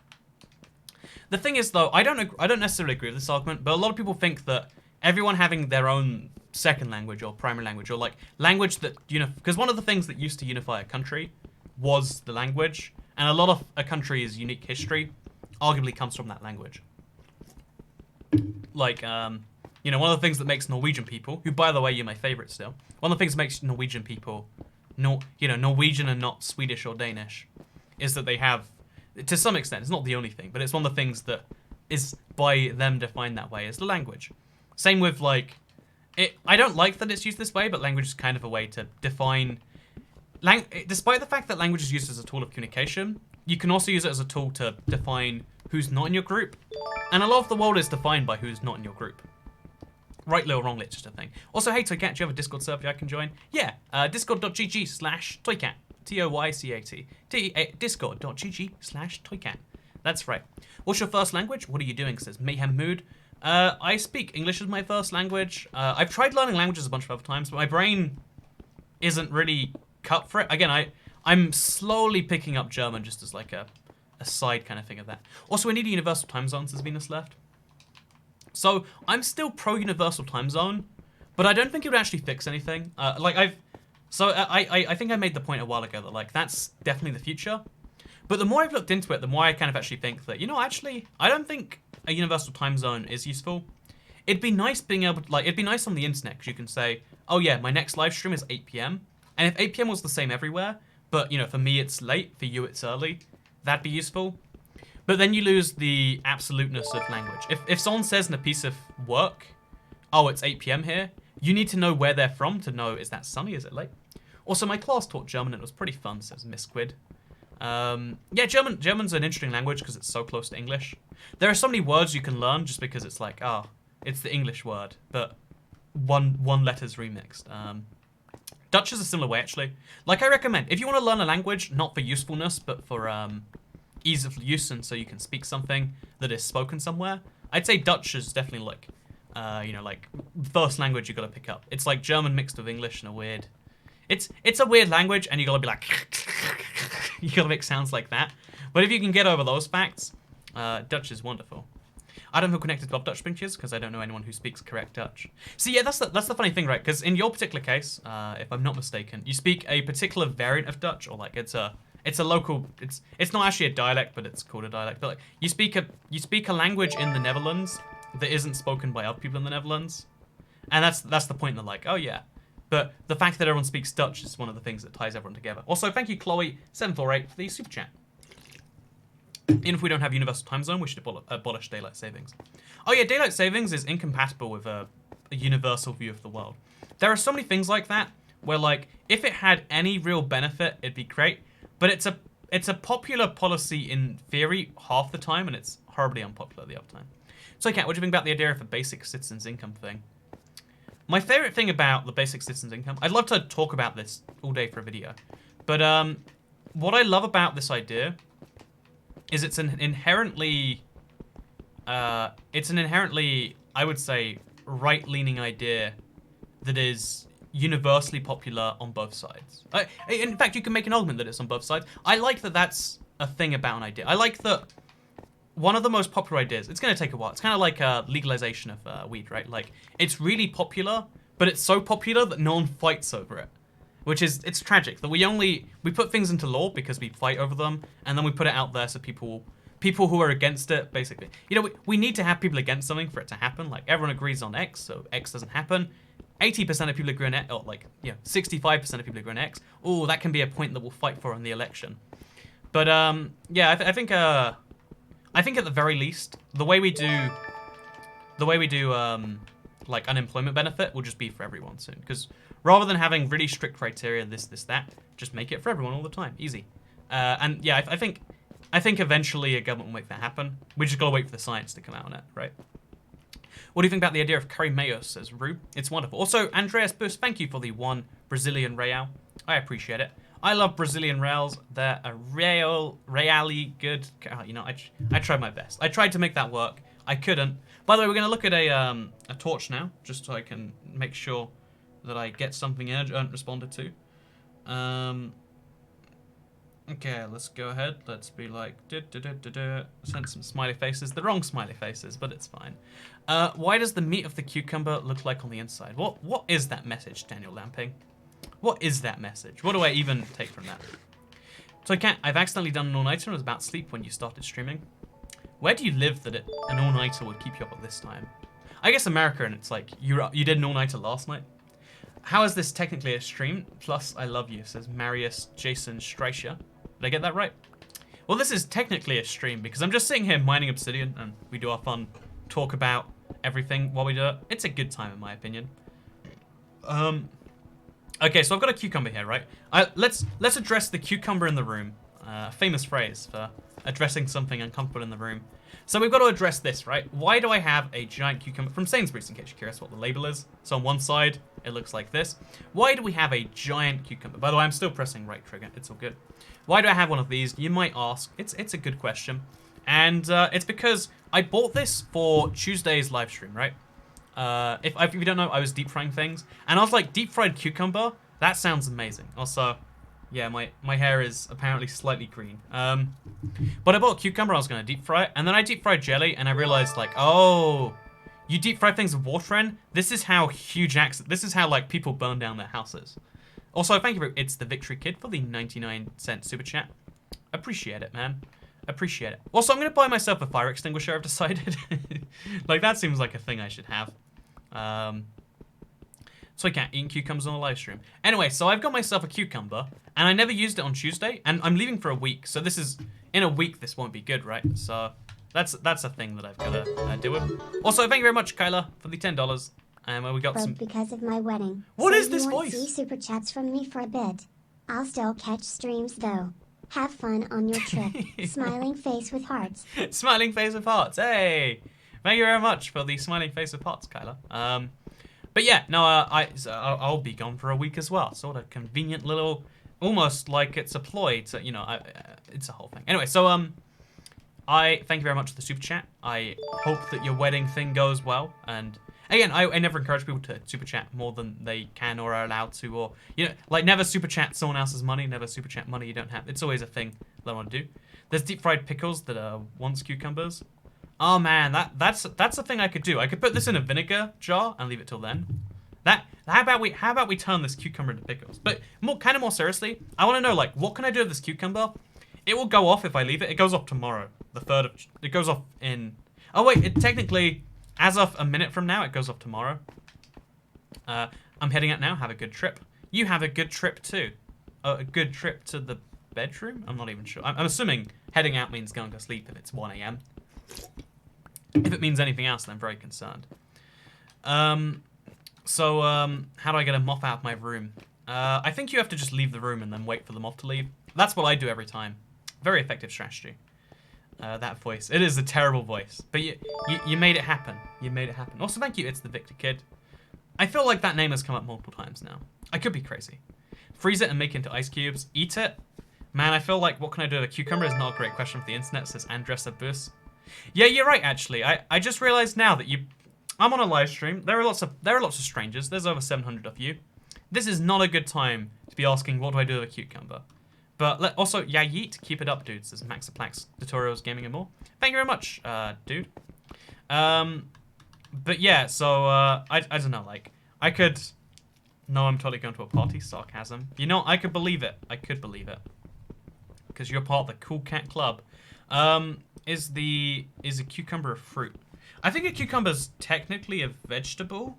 The thing is, though, I don't necessarily agree with this argument, but a lot of people think that everyone having their own second language or primary language or like language that because one of the things that used to unify a country was the language, and a lot of a country's unique history arguably comes from that language. Like, one of the things that makes Norwegian people, who by the way you're my favorite still, one of the things that makes Norwegian people, Norwegian and not Swedish or Danish, is that they have. To some extent, it's not the only thing, but it's one of the things that is by them defined that way is the language. Same with like, I don't like that it's used this way, but language is kind of a way to define. Despite the fact that language is used as a tool of communication, you can also use it as a tool to define who's not in your group, and a lot of the world is defined by who's not in your group. Rightly or wrongly, it's just a thing. Also, hey Toycat, do you have a Discord server I can join? Yeah, discord.gg/Toycat. Toycat. Discord.gg/Toycat. That's right. What's your first language? What are you doing? Says Mayhem Mood. I speak English as my first language. I've tried learning languages a bunch of other times, but my brain isn't really cut for it. Again, I'm slowly picking up German just as like a side kind of thing of that. Also, I need a universal time zone, says Venus Left. So I'm still pro universal time zone, but I don't think it would actually fix anything. I think I made the point a while ago that like that's definitely the future. But the more I've looked into it, the more I kind of actually think that, actually, I don't think a universal time zone is useful. It'd be nice being able to, it'd be nice on the internet because you can say, oh yeah, my next live stream is 8 p.m. And if 8 p.m. was the same everywhere, but, for me it's late, for you it's early, that'd be useful. But then you lose the absoluteness of language. If someone says in a piece of work, oh, it's 8 p.m. here, you need to know where they're from to know, is that sunny, is it late? Also, my class taught German and it was pretty fun, says Miss Squid. Yeah, German's an interesting language because it's so close to English. There are so many words you can learn just because it's like, it's the English word, but one letter's remixed. Dutch is a similar way, actually. Like, I recommend, if you want to learn a language, not for usefulness, but for ease of use and so you can speak something that is spoken somewhere, I'd say Dutch is definitely like, you know, like, first language you got to pick up. It's like German mixed with English in a weird... It's a weird language, and you got to be like... you got to make sounds like that. But if you can get over those facts, Dutch is wonderful. I don't feel connected to Dutch speakers because I don't know anyone who speaks correct Dutch. So yeah, that's the funny thing, right? Because in your particular case, if I'm not mistaken, you speak a particular variant of Dutch, or like it's a local. It's not actually a dialect, but it's called a dialect. But like you speak a language in the Netherlands that isn't spoken by other people in the Netherlands, and that's the point. They're like, oh yeah. But the fact that everyone speaks Dutch is one of the things that ties everyone together. Also, thank you, Chloe748, for the super chat. Even if we don't have universal time zone, we should abolish daylight savings. Oh yeah, daylight savings is incompatible with a universal view of the world. There are so many things like that where, like, if it had any real benefit, it'd be great. But it's a popular policy in theory half the time, and it's horribly unpopular the other time. So, Kat, what do you think about the idea of a basic citizens income thing? My favorite thing about the basic citizens income, I'd love to talk about this all day for a video, but what I love about this idea is it's an inherently, I would say, right-leaning idea that is universally popular on both sides. In fact, you can make an argument that it's on both sides. I like that that's a thing about an idea. I like that one of the most popular ideas, it's going to take a while. It's kind of like legalization of weed, right? Like, it's really popular, but it's so popular that no one fights over it. Which is, it's tragic that we put things into law because we fight over them, and then we put it out there so people who are against it, basically. You know, we need to have people against something for it to happen. Like, everyone agrees on X, so X doesn't happen. 80% of people agree on X, or like, 65% of people agree on X. Oh, that can be a point that we'll fight for in the election. But, yeah, I think at the very least, the way we do, like, unemployment benefit will just be for everyone soon. Because rather than having really strict criteria, this, that, just make it for everyone all the time. Easy. And yeah, I think eventually a government will make that happen. We just gotta wait for the science to come out on it, right? What do you think about the idea of Curry Mayo, says Rue? It's wonderful. Also, Andreas Bus, thank you for the 1 Brazilian real. I appreciate it. I love Brazilian reals. They're a really good. You know, I tried my best. I tried to make that work. I couldn't. By the way, we're gonna look at a torch now, just so I can make sure that I get something urgent responded to. Okay, let's go ahead. Let's be like, send some smiley faces. The wrong smiley faces, but it's fine. Why does the meat of the cucumber look like on the inside? What is that message, Daniel Lamping? What is that message? What do I even take from that? So, Kat, I've accidentally done an all-nighter and was about to sleep when you started streaming. Where do you live that an all-nighter would keep you up at this time? I guess America, and it's like, you did an all-nighter last night. How is this technically a stream? Plus, I love you, says Marius Jason Streicher. Did I get that right? Well, this is technically a stream because I'm just sitting here mining obsidian and we do our fun talk about everything while we do it. It's a good time in my opinion. Okay, so I've got a cucumber here, right? Let's address the cucumber in the room. Famous phrase for addressing something uncomfortable in the room. So we've got to address this, right? Why do I have a giant cucumber from Sainsbury's, in case you're curious what the label is? So on one side, it looks like this. Why do we have a giant cucumber? By the way, I'm still pressing right trigger. It's all good. Why do I have one of these? You might ask. It's a good question. And it's because I bought this for Tuesday's live stream, right? If you don't know, I was deep frying things. And I was like, deep fried cucumber? That sounds amazing. Also, yeah, my hair is apparently slightly green. But I bought a cucumber, I was gonna deep fry it, and then I deep fried jelly, and I realized like, oh, you deep fry things with water in? This is how this is how like people burn down their houses. Also, thank you it's the Victory Kid for the 99-cent super chat. Appreciate it, man. Appreciate it. Also, I'm gonna buy myself a fire extinguisher, I've decided. Like, that seems like a thing I should have. So I can't eat cucumbers on a live stream. Anyway, so I've got myself a cucumber, and I never used it on Tuesday, and I'm leaving for a week, so this is, in a week, this won't be good, right? So that's a thing that I've got to deal with. Also, thank you very much, Kyla, for the $10. And we got some... because of my wedding. What so is this you won't voice? see super chats from me for a bit. I'll still catch streams, though. Have fun on your trip. Smiling face with hearts. Smiling face with hearts, hey! Thank you very much for the smiling face with hearts, Kyla. But yeah, no, I'll be gone for a week as well. Sort of convenient little, almost like it's a ploy to, you know, it's a whole thing. Anyway, so I thank you very much for the super chat. I hope that your wedding thing goes well. And again, I never encourage people to super chat more than they can or are allowed to, or you know, like never super chat someone else's money, never super chat money you don't have. It's always a thing that I want to do. There's deep fried pickles that are once cucumbers. Oh man, that's a thing I could do. I could put this in a vinegar jar and leave it till then. How about we turn this cucumber into pickles? But kind of more seriously, I want to know, like, what can I do with this cucumber? It will go off if I leave it. It goes off tomorrow, the 3rd of. It goes off in. Oh wait, it technically, as of a minute from now, it goes off tomorrow. I'm heading out now. Have a good trip. You have a good trip too. A good trip to the bedroom. I'm not even sure. I'm assuming heading out means going to sleep if it's 1 a.m. If it means anything else, then I'm very concerned. So how do I get a moth out of my room? I think you have to just leave the room and then wait for the moth to leave. That's what I do every time. Very effective strategy. That voice. It is a terrible voice. But you made it happen. You made it happen. Also, thank you. It's the Victor Kid. I feel like that name has come up multiple times now. I could be crazy. Freeze it and make it into ice cubes. Eat it. Man, I feel like what can I do with a cucumber is not a great question for the internet, says Andres Abus. Yeah, you're right, actually. I just realized now that I'm on a live stream. There are lots of strangers. There's over 700 of you. This is not a good time to be asking, what do I do with a cucumber? But also, yeah, yeet. Keep it up, dudes. There's Maxaplax Tutorials, Gaming and more. Thank you very much, dude. But yeah, so, I don't know, like, I could... No, I'm totally going to a party. Sarcasm. You know, I could believe it. I could believe it. Because you're part of the Cool Cat Club. Is a cucumber a fruit? I think a cucumber's technically a vegetable.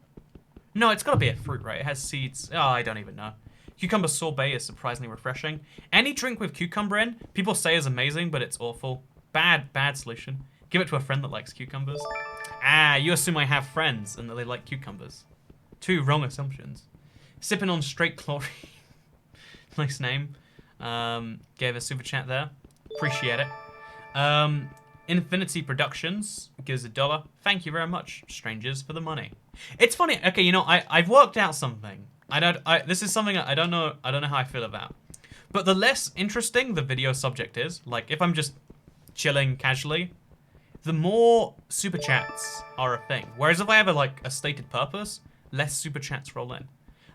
No, it's gotta be a fruit, right? It has seeds. Oh, I don't even know. Cucumber sorbet is surprisingly refreshing. Any drink with cucumber in, people say is amazing, but it's awful. Bad solution. Give it to a friend that likes cucumbers. Ah, you assume I have friends and that they like cucumbers. Two wrong assumptions. Sipping on straight chlorine. Nice name. Gave a super chat there. Appreciate it. Infinity Productions gives $1. Thank you very much, strangers, for the money. It's funny. Okay, you know, I've worked out something. This is something I don't know how I feel about. But the less interesting the video subject is, like if I'm just chilling casually, the more super chats are a thing. Whereas if I have a stated purpose, less super chats roll in.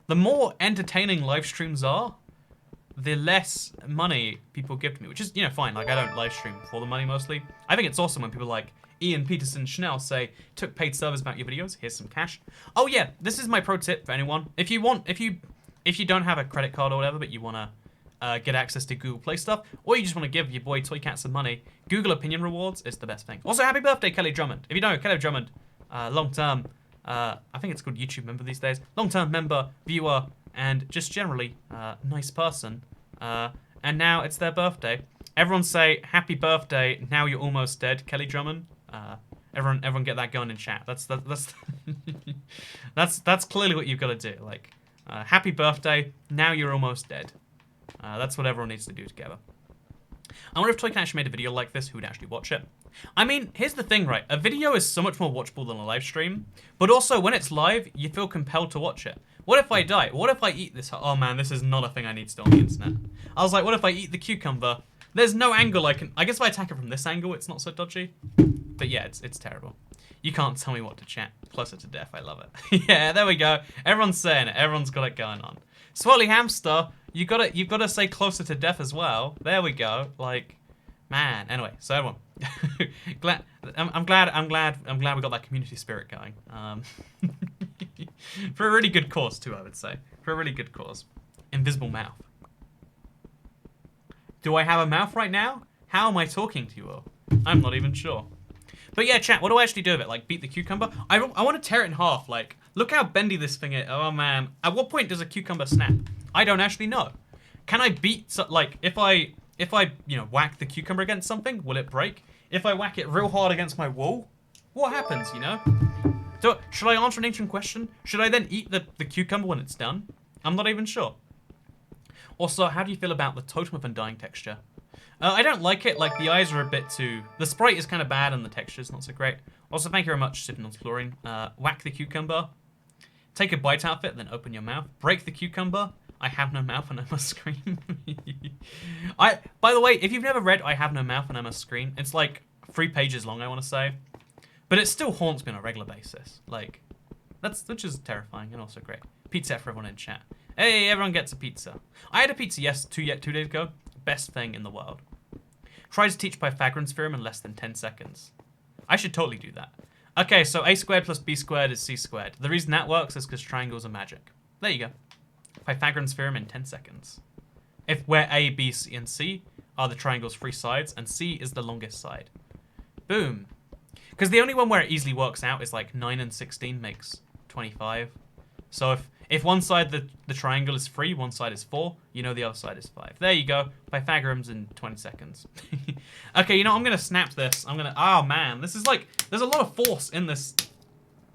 The more entertaining live streams are, the less money people give to me, which is, you know, fine. Like, I don't live stream for the money mostly. I think it's awesome when people like Ian Peterson Schnell say, took paid service about your videos, here's some cash. Oh yeah, this is my pro tip for anyone. If you don't have a credit card or whatever, but you wanna get access to Google Play stuff, or you just wanna give your boy Toy Cat some money, Google Opinion Rewards is the best thing. Also, happy birthday, Kelly Drummond. If you don't know, Kelly Drummond, long-term, I think it's called YouTube member these days, long-term member, viewer, and just generally nice person. And now it's their birthday. Everyone say happy birthday. Now you're almost dead, Kelly Drummond. Everyone get that going in chat. That's clearly what you've got to do. Like, happy birthday. Now you're almost dead. That's what everyone needs to do together. I wonder if Toy Cat actually made a video like this, who would actually watch it. I mean, here's the thing, right? A video is so much more watchable than a live stream, but also when it's live, you feel compelled to watch it. What if I die? What if I eat this? Oh man, this is not a thing I need to do on the internet. I was like, what if I eat the cucumber? There's no angle I can... I guess if I attack it from this angle, it's not so dodgy. But yeah, it's terrible. You can't tell me what to chat. Closer to death, I love it. Yeah, there we go. Everyone's saying it. Everyone's got it going on. Swirly Hamster, you've got to say closer to death as well. There we go. Like, man. Anyway, so everyone, I'm glad we got that community spirit going. For a really good cause too, I would say. For a really good cause. Invisible mouth. Do I have a mouth right now? How am I talking to you all? I'm not even sure. But yeah, chat, what do I actually do with it? Like, beat the cucumber? I want to tear it in half. Like, look how bendy this thing is. Oh, man. At what point does a cucumber snap? I don't actually know. Can I beat... like, if I, you know, whack the cucumber against something, will it break? If I whack it real hard against my wall, what happens, you know? So, should I answer an ancient question? Should I then eat the cucumber when it's done? I'm not even sure. Also, how do you feel about the Totem of Undying texture? I don't like it. Like, the eyes are a bit too... The sprite is kind of bad and the texture's not so great. Also, thank you very much, Sipping on Chlorine. Whack the cucumber. Take a bite out of it, then open your mouth. Break the cucumber. I have no mouth and I must scream. By the way, if you've never read I Have No Mouth and I Must Scream, it's like 3 pages long, I want to say. But it still haunts me on a regular basis. Like, which is terrifying and also great. Pizza for everyone in chat. Hey, everyone gets a pizza. I had a pizza 2 days ago. Best thing in the world. Try to teach Pythagoras theorem in less than 10 seconds. I should totally do that. Okay, so a squared plus b squared is c squared. The reason that works is because triangles are magic. There you go. Pythagoras theorem in 10 seconds. Where a, b, c, and c are the triangle's 3 sides, and c is the longest side. Boom. Because the only one where it easily works out is like 9 and 16 makes 25. So if one side the triangle is 3, one side is 4, you know the other side is 5. There you go. Pythagoras in 20 seconds. Okay, you know, I'm going to snap this. Oh man, this is like, there's a lot of force in this.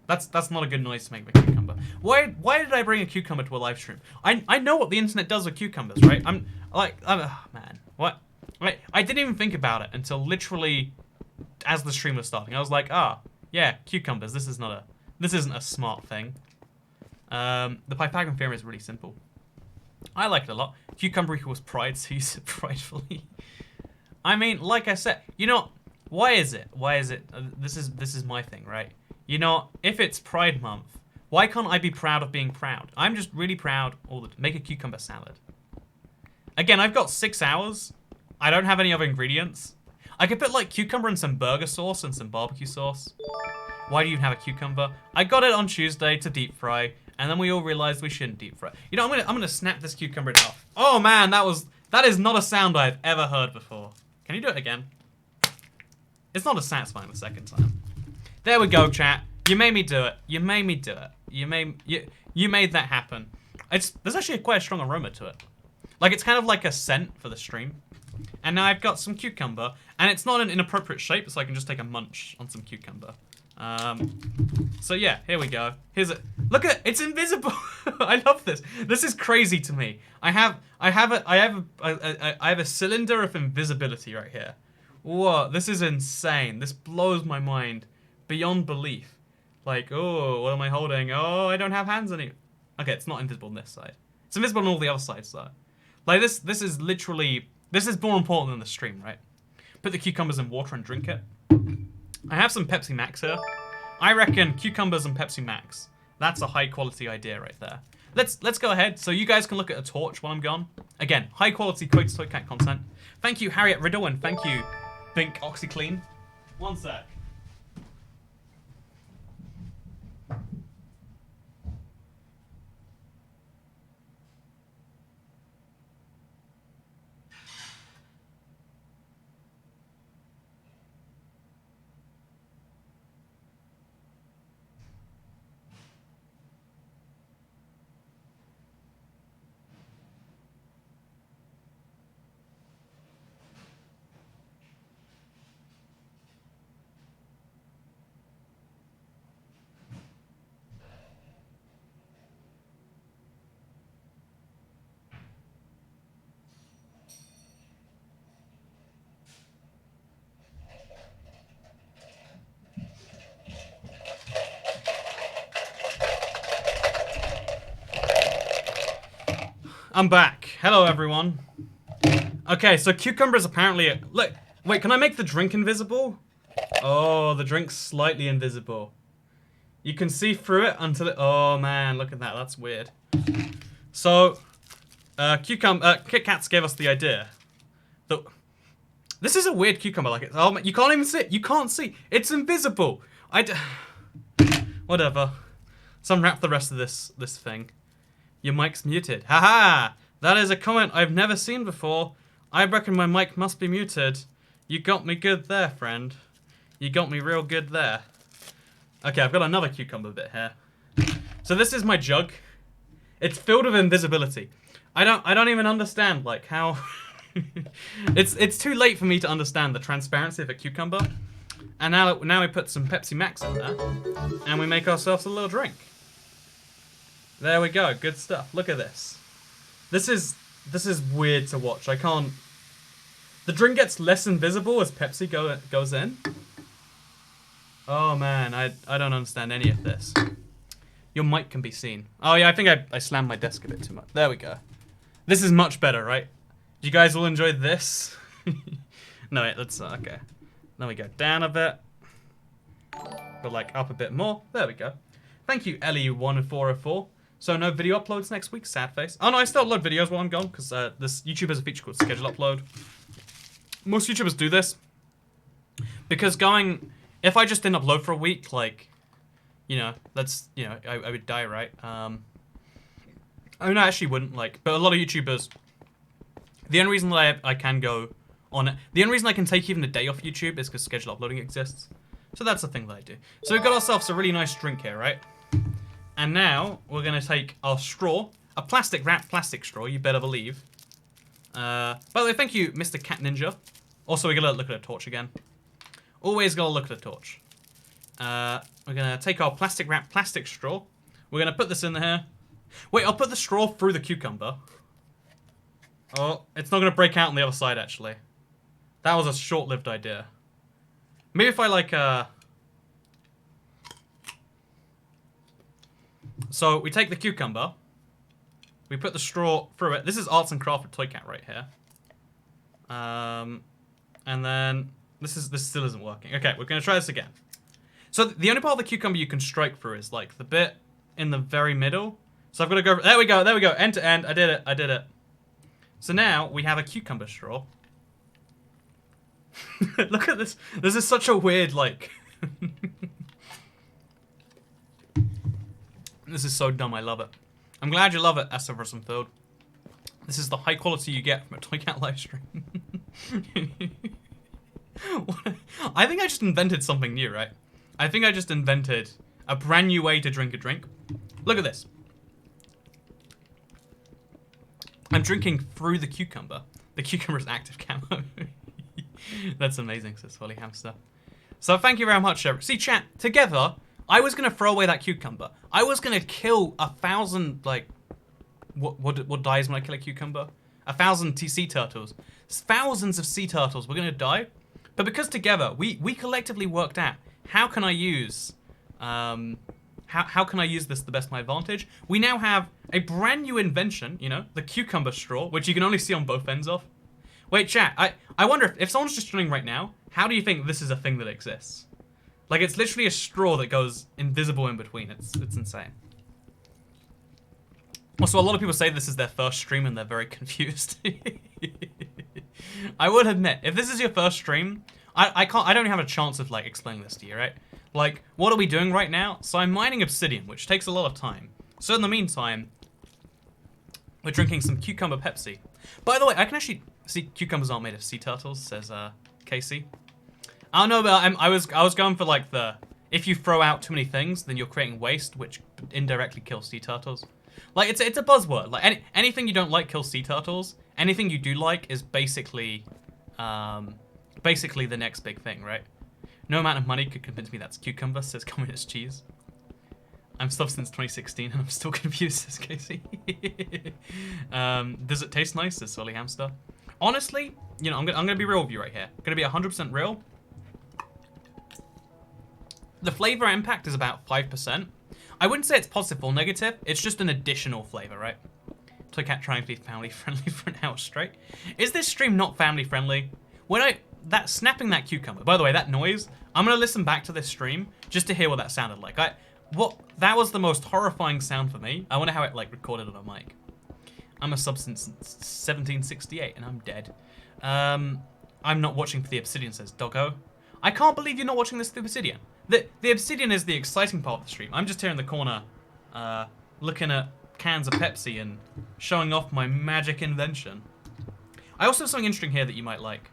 That's not a good noise to make with a cucumber. Why did I bring a cucumber to a live stream? I know what the internet does with cucumbers, right? Oh man, what? Right, I didn't even think about it until literally as the stream was starting. I was like, yeah, cucumbers. This isn't a smart thing. The Pythagorean theorem is really simple. I like it a lot. Cucumber equals pride, so use it pridefully. I mean, like I said, you know, why is it? This is my thing, right? You know, if it's Pride Month, why can't I be proud of being proud? I'm just really proud make a cucumber salad. Again, I've got 6 hours. I don't have any other ingredients. I could put like cucumber and some burger sauce and some barbecue sauce. Why do you have a cucumber? I got it on Tuesday to deep fry, and then we all realized we shouldn't deep fry. You know, I'm gonna snap this cucumber in half. Oh man, that is not a sound I've ever heard before. Can you do it again? It's not as satisfying the second time. There we go, chat. You made me do it. You made me do it. You made that happen. There's actually quite a strong aroma to it. Like, it's kind of like a scent for the stream. And now I've got some cucumber, and it's not an inappropriate shape, so I can just take a munch on some cucumber. So yeah, here we go. Here's it. Look at it. It's invisible. I love this. This is crazy to me. I have a cylinder of invisibility right here. Whoa, this is insane. This blows my mind beyond belief. Like, oh, what am I holding? Oh, I don't have hands anymore. Okay, it's not invisible on this side. It's invisible on all the other sides though. Like this is literally, this is more important than the stream, right? Put the cucumbers in water and drink it. I have some Pepsi Max here. I reckon cucumbers and Pepsi Max. That's a high quality idea right there. Let's go ahead so you guys can look at a torch while I'm gone. Again, high quality Coates Toy Cat content. Thank you, Harriet Riddle, and thank you, Bink OxyClean. One sec. I'm back. Hello, everyone. Okay, so cucumbers apparently... Look, wait, can I make the drink invisible? Oh, the drink's slightly invisible. You can see through it until it... Oh, man, look at that. That's weird. So, Kit Kats gave us the idea. This is a weird cucumber. Like, oh, you can't even see it. You can't see. It's invisible. Whatever. So unwrap the rest of this thing. Your mic's muted. Haha! That is a comment I've never seen before. I reckon my mic must be muted. You got me good there, friend. You got me real good there. Okay, I've got another cucumber bit here. So this is my jug. It's filled with invisibility. I don't even understand like how it's too late for me to understand the transparency of a cucumber. And now we put some Pepsi Max in there and we make ourselves a little drink. There we go, good stuff. Look at this. This is weird to watch. I can't... The drink gets less invisible as Pepsi goes in. Oh man, I don't understand any of this. Your mic can be seen. Oh yeah, I think I slammed my desk a bit too much. There we go. This is much better, right? You guys all enjoyed this? No, wait, let's, okay. Then we go down a bit. Go like up a bit more. There we go. Thank you, Ellie1404. So no video uploads next week, sad face. Oh no, I still upload videos while I'm gone, because this YouTube has a feature called schedule upload. Most YouTubers do this. Because if I just didn't upload for a week, like, you know, that's, you know, I would die, right? I mean, I actually wouldn't, like, but a lot of YouTubers, the only reason that I can go on it, the only reason I can take even a day off YouTube is because schedule uploading exists. So that's the thing that I do. So we've got ourselves a really nice drink here, right? And now we're going to take our straw, a plastic wrapped plastic straw, you better believe. By the way, thank you, Mr. Cat Ninja. Also, we're going to look at a torch again. Always got to look at a torch. We're going to take our plastic wrapped plastic straw. We're going to put this in here. Wait, I'll put the straw through the cucumber. Oh, it's not going to break out on the other side, actually. That was a short-lived idea. Maybe if I, like, So, we take the cucumber. We put the straw through it. This is Arts and Craft with Toy Cat right here. And then... This still isn't working. Okay, we're going to try this again. So, the only part of the cucumber you can strike through is, like, the bit in the very middle. So, I've got to go... There we go, end to end. I did it. So, now, we have a cucumber straw. Look at this. This is such a weird, like... This is so dumb, I love it. I'm glad you love it, Field. This is the high quality you get from a Toy Cat live stream. I think I just invented something new, right? I think I just invented a brand new way to drink a drink. Look at this. I'm drinking through the cucumber. The cucumber's active camo. That's amazing, says Holly Hamster. So thank you very much, everyone. See, chat, together, I was going to throw away that cucumber. I was going to kill 1,000, like... What dies when I kill a cucumber? 1,000 sea turtles. Thousands of sea turtles were going to die. But because together, we collectively worked out, how can I use... How can I use this to the best of my advantage? We now have a brand new invention, you know, the cucumber straw, which you can only see on both ends of. Wait, chat, I wonder if someone's just joining right now, how do you think this is a thing that exists? Like, it's literally a straw that goes invisible in between. It's insane. Also, a lot of people say this is their first stream and they're very confused. I would admit, if this is your first stream, I don't have a chance of, like, explaining this to you, right? Like, what are we doing right now? So I'm mining obsidian, which takes a lot of time. So in the meantime, we're drinking some cucumber Pepsi. By the way, I can actually see cucumbers aren't made of sea turtles, says Casey. I don't know, but I was going for like the, if you throw out too many things, then you're creating waste, which indirectly kills sea turtles. Like, it's a buzzword. Like, anything you don't like kills sea turtles. Anything you do like is basically the next big thing, right? No amount of money could convince me that's cucumber, says Communist Cheese. I'm stuffed since 2016 and I'm still confused, says Casey. Does it taste nice, says Solly Hamster? Honestly, you know, I'm gonna be real with you right here. I'm gonna be 100% real. The flavor impact is about 5%. I wouldn't say it's positive or negative, it's just an additional flavor, right? Toy Cat trying to be family friendly for an hour straight. Is this stream not family friendly? Snapping that cucumber, by the way, that noise, I'm gonna listen back to this stream just to hear what that sounded like. That was the most horrifying sound for me. I wonder how it, like, recorded on a mic. I'm a sub since 1768 and I'm dead. I'm not watching for the obsidian, says Doggo. I can't believe you're not watching this through obsidian. The obsidian is the exciting part of the stream. I'm just here in the corner, looking at cans of Pepsi and showing off my magic invention. I also have something interesting here that you might like.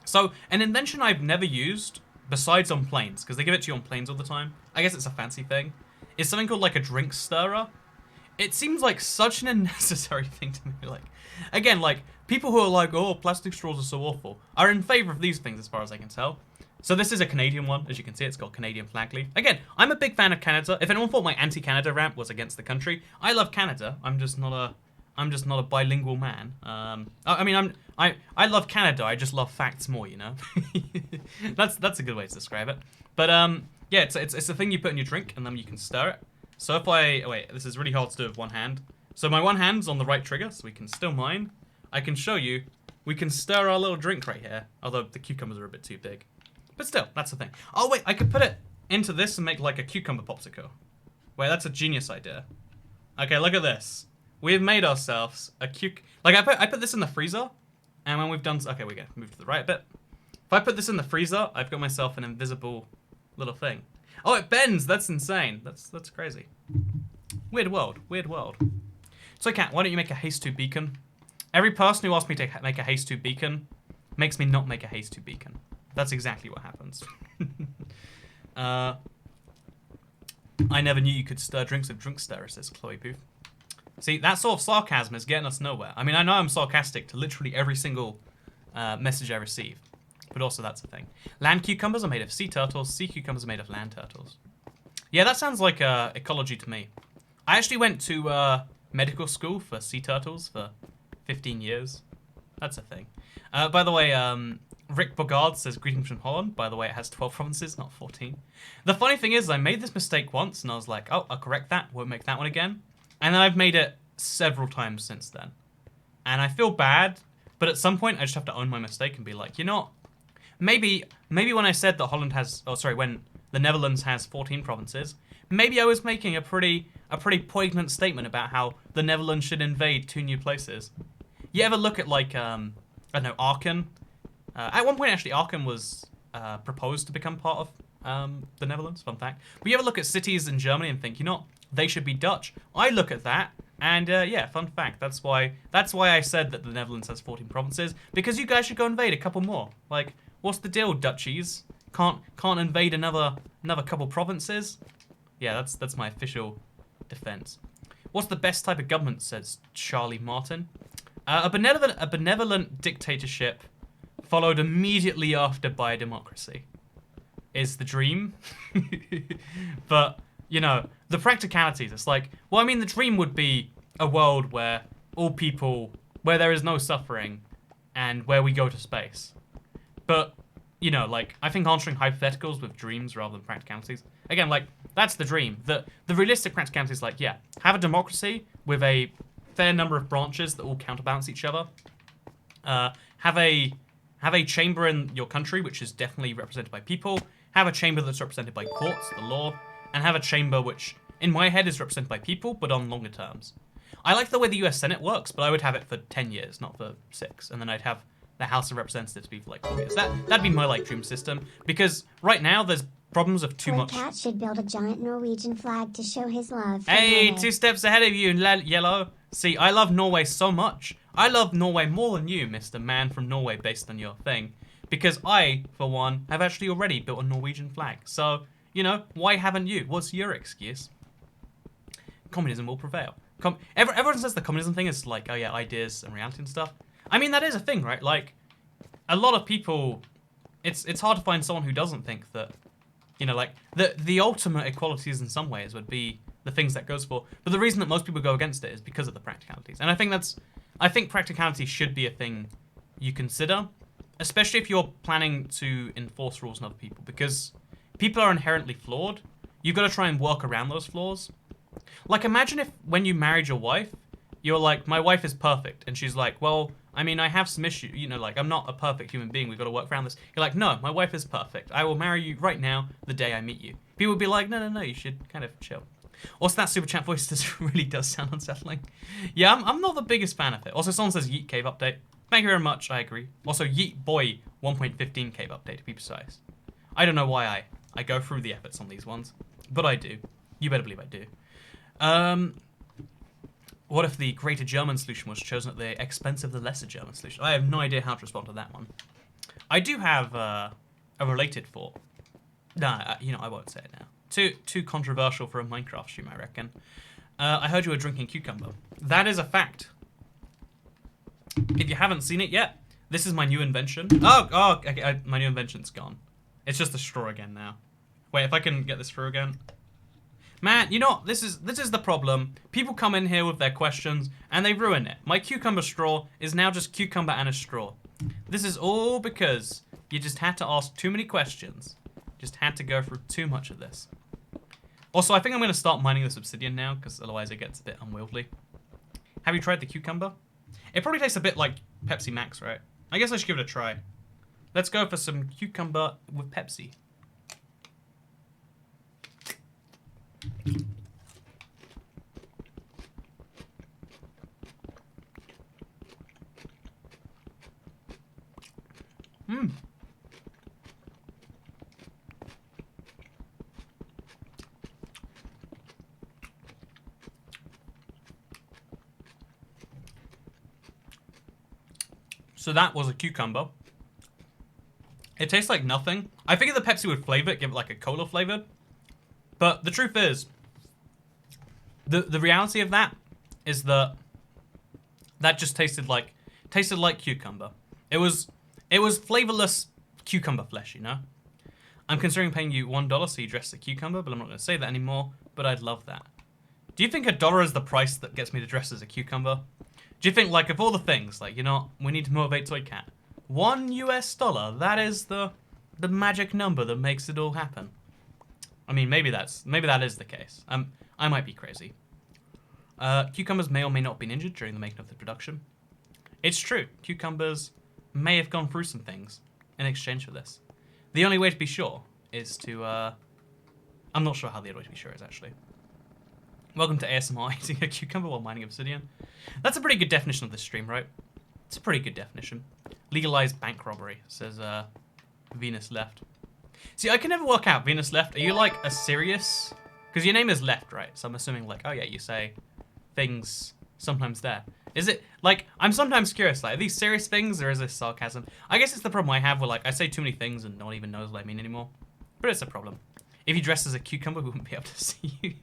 So, an invention I've never used, besides on planes, because they give it to you on planes all the time, I guess it's a fancy thing, is something called like a drink stirrer. It seems like such an unnecessary thing to me. Like, again, like, people who are like, oh, plastic straws are so awful, are in favor of these things as far as I can tell. So this is a Canadian one, as you can see, it's got Canadian flag leaf. Again, I'm a big fan of Canada. If anyone thought my anti-Canada rant was against the country, I love Canada. I'm just not a bilingual man. I mean, I love Canada. I just love facts more, you know. That's a good way to describe it. But Yeah, it's a thing you put in your drink, and then you can stir it. So if I... Oh, wait, this is really hard to do with one hand. So my one hand's on the right trigger, so we can still mine. I can show you. We can stir our little drink right here. Although the cucumbers are a bit too big. But still, that's the thing. Oh, wait, I could put it into this and make like a cucumber popsicle. Wait, that's a genius idea. Okay, look at this. We have made ourselves a Like, I put this in the freezer, and when we've done... Okay, we're going to move to the right a bit. If I put this in the freezer, I've got myself an invisible little thing. Oh, it bends! That's insane. That's crazy. Weird world. Weird world. So, Kat, why don't you make a Haste 2 beacon? Every person who asks me to make a Haste 2 beacon makes me not make a Haste 2 beacon. That's exactly what happens. I never knew you could stir drinks with drink stirrer, says Chloe Booth. See, that sort of sarcasm is getting us nowhere. I mean, I know I'm sarcastic to literally every single message I receive. But also, that's the thing. Land cucumbers are made of sea turtles. Sea cucumbers are made of land turtles. Yeah, that sounds like ecology to me. I actually went to medical school for sea turtles for 15 years. That's a thing. By the way, Rick Bogard says, greetings from Holland. By the way, it has 12 provinces, not 14. The funny thing is, I made this mistake once, and I was like, oh, I'll correct that. Won't make that one again. And then I've made it several times since then. And I feel bad, but at some point, I just have to own my mistake and be like, you know what? Maybe when I said that Holland has... Oh, sorry, when the Netherlands has 14 provinces, maybe I was making a pretty poignant statement about how the Netherlands should invade 2 new places. You ever look at, like, I don't know, Aachen? At one point, actually, Aachen was proposed to become part of the Netherlands, fun fact. But you ever look at cities in Germany and think, you know, they should be Dutch. I look at that, and yeah, fun fact. That's why I said that the Netherlands has 14 provinces, because you guys should go invade a couple more. Like, what's the deal, Dutchies? Can't invade another couple provinces? Yeah, that's my official defense. What's the best type of government, says Charlie Martin? A benevolent dictatorship followed immediately after by a democracy is the dream. But, you know, the practicalities, it's like, well, I mean, the dream would be a world where all people, where there is no suffering, and where we go to space. But, you know, like, I think answering hypotheticals with dreams rather than practicalities, again, like, that's the dream. The realistic practicality is like, yeah, have a democracy with a fair number of branches that all counterbalance each other. Have a chamber in your country, which is definitely represented by people. Have a chamber that's represented by courts, the law. And have a chamber which, in my head, is represented by people, but on longer terms. I like the way the US Senate works, but I would have it for 10 years, not for 6. And then I'd have the House of Representatives be for like 4 years. That'd be my like dream system. Because right now, there's problems of too Toy much... Cat should build a giant Norwegian flag to show his love for Hey, Norway. 2 steps ahead of you, Yellow. See, I love Norway so much. I love Norway more than you, Mr. Man from Norway, based on your thing. Because I, for one, have actually already built a Norwegian flag. So, you know, why haven't you? What's your excuse? Communism will prevail. Everyone says the communism thing is like, oh yeah, ideas and reality and stuff. I mean, that is a thing, right? Like, a lot of people... It's hard to find someone who doesn't think that, you know, like, the ultimate equalities in some ways would be the things that goes for. But the reason that most people go against it is because of the practicalities. And I think practicality should be a thing you consider, especially if you're planning to enforce rules on other people, because people are inherently flawed. You've got to try and work around those flaws. Like, imagine if when you married your wife, you're like, my wife is perfect, and she's like, well, I mean, I have some issues, you know, like, I'm not a perfect human being, we've got to work around this. You're like, no, my wife is perfect. I will marry you right now, the day I meet you. People would be like, no, you should kind of chill. Also, that super chat voice really does sound unsettling. Yeah, I'm not the biggest fan of it. Also, someone says Yeet Cave update. Thank you very much, I agree. Also, Yeet Boy 1.15 Cave update, to be precise. I don't know why I go through the efforts on these ones, but I do. You better believe I do. What if the greater German solution was chosen at the expense of the lesser German solution? I have no idea how to respond to that one. I do have a related thought. Nah, you know, I won't say it now. Too controversial for a Minecraft stream, I reckon. I heard you were drinking cucumber. That is a fact. If you haven't seen it yet, this is my new invention. Oh, okay, my new invention's gone. It's just a straw again now. Wait, if I can get this through again. Man, you know what? This is the problem. People come in here with their questions and they ruin it. My cucumber straw is now just cucumber and a straw. This is all because you just had to ask too many questions. Just had to go through too much of this. Also, I think I'm going to start mining this obsidian now, because otherwise it gets a bit unwieldy. Have you tried the cucumber? It probably tastes a bit like Pepsi Max, right? I guess I should give it a try. Let's go for some cucumber with Pepsi. Mmm. So that was a cucumber. It tastes like nothing. I figured the Pepsi would flavor it, give it like a cola flavor. But the truth is, the reality of that is that just tasted like cucumber. It was flavorless cucumber flesh, you know? I'm considering paying you $1 so you dress the cucumber, but I'm not going to say that anymore, but I'd love that. Do you think $1 is the price that gets me to dress as a cucumber? Do you think, like, of all the things, like, you know, we need to motivate Toy Cat, $1 US, that is the magic number that makes it all happen. I mean, maybe that is the case. I might be crazy. Cucumbers may or may not have been injured during the making of the production. It's true, cucumbers may have gone through some things in exchange for this. The only way to be sure is to, I'm not sure how the other way to be sure is, actually. Welcome to ASMR eating a cucumber while mining obsidian. That's a pretty good definition of this stream, right? It's a pretty good definition. Legalized bank robbery, says Venus Left. See, I can never work out, Venus Left, are you like a serious... Because your name is Left, right? So I'm assuming like, oh yeah, you say things sometimes there. Is it, like, I'm sometimes curious, like, are these serious things or is this sarcasm? I guess it's the problem I have where, like, I say too many things and no one even knows what I mean anymore. But it's a problem. If you dress as a cucumber, we wouldn't be able to see you.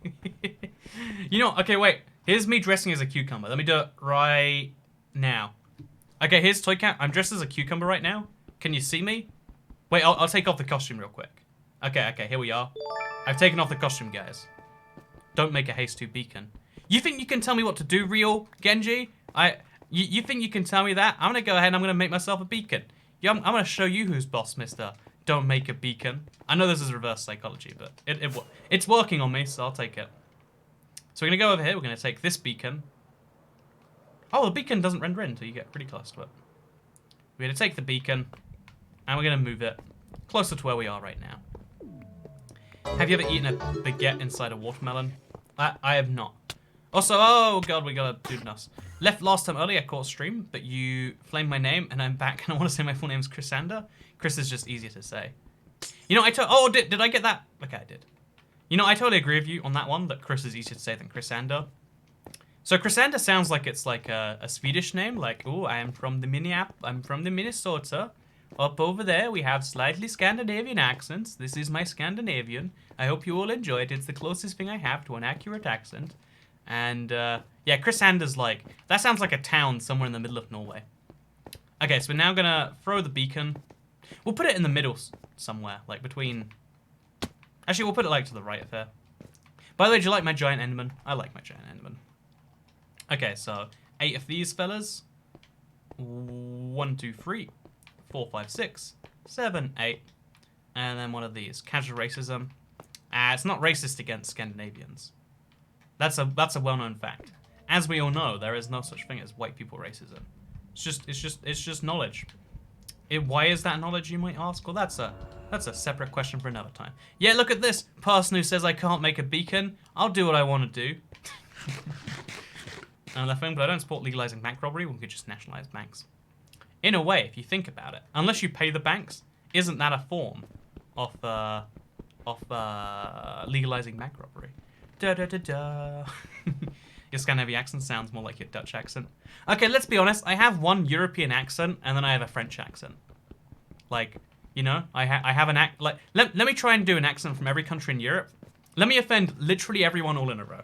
You know, okay, wait. Here's me dressing as a cucumber. Let me do it right now. Okay, here's Toy Cat. I'm dressed as a cucumber right now. Can you see me? Wait, I'll take off the costume real quick. Okay, here we are. I've taken off the costume, guys. Don't make a haste to beacon. You think you can tell me what to do, real Genji? You think you can tell me that? I'm gonna go ahead and I'm gonna make myself a beacon. Yeah, I'm gonna show you who's boss, mister. Don't make a beacon. I know this is reverse psychology, but it's working on me, so I'll take it. So we're gonna go over here. We're gonna take this beacon. Oh, the beacon doesn't render in until you get pretty close to it. We're gonna take the beacon, and we're gonna move it closer to where we are right now. Have you ever eaten a baguette inside a watermelon? I have not. Also, oh god, we got a dude nuss. Left last time early, I caught a stream, but you flamed my name, and I'm back, and I want to say my full name's Chrisander. Chris is just easier to say. You know, did I get that? Okay, I did. You know, I totally agree with you on that one, that Chris is easier to say than Chrisander. So Chrisander sounds like it's like a Swedish name, like, oh, I'm from the Minnesota. Up over there, we have slightly Scandinavian accents. This is my Scandinavian. I hope you all enjoy it. It's the closest thing I have to an accurate accent. And, yeah, Chrisander's like, that sounds like a town somewhere in the middle of Norway. Okay, so we're now gonna throw the beacon. We'll put it in the middle somewhere, like between... Actually, we'll put it like to the right of here. By the way, do you like my giant enderman? I like my giant enderman. Okay, so 8 of these fellas. 1, 2, 3, 4, 5, 6, 7, 8. And then one of these. Casual racism. It's not racist against Scandinavians. That's a well-known fact. As we all know, there is no such thing as white people racism. It's just knowledge. Why is that knowledge, you might ask? Well, that's a separate question for another time. Yeah, look at this person who says I can't make a beacon. I'll do what I want to do. And I think, but I don't support legalizing bank robbery. We could just nationalize banks. In a way, if you think about it, unless you pay the banks, isn't that a form of legalizing bank robbery? Da da da da. Your Scandinavian accent sounds more like your Dutch accent. Okay, let's be honest. I have one European accent, and then I have a French accent. Like, you know, I have an act. Like, let me try and do an accent from every country in Europe. Let me offend literally everyone all in a row.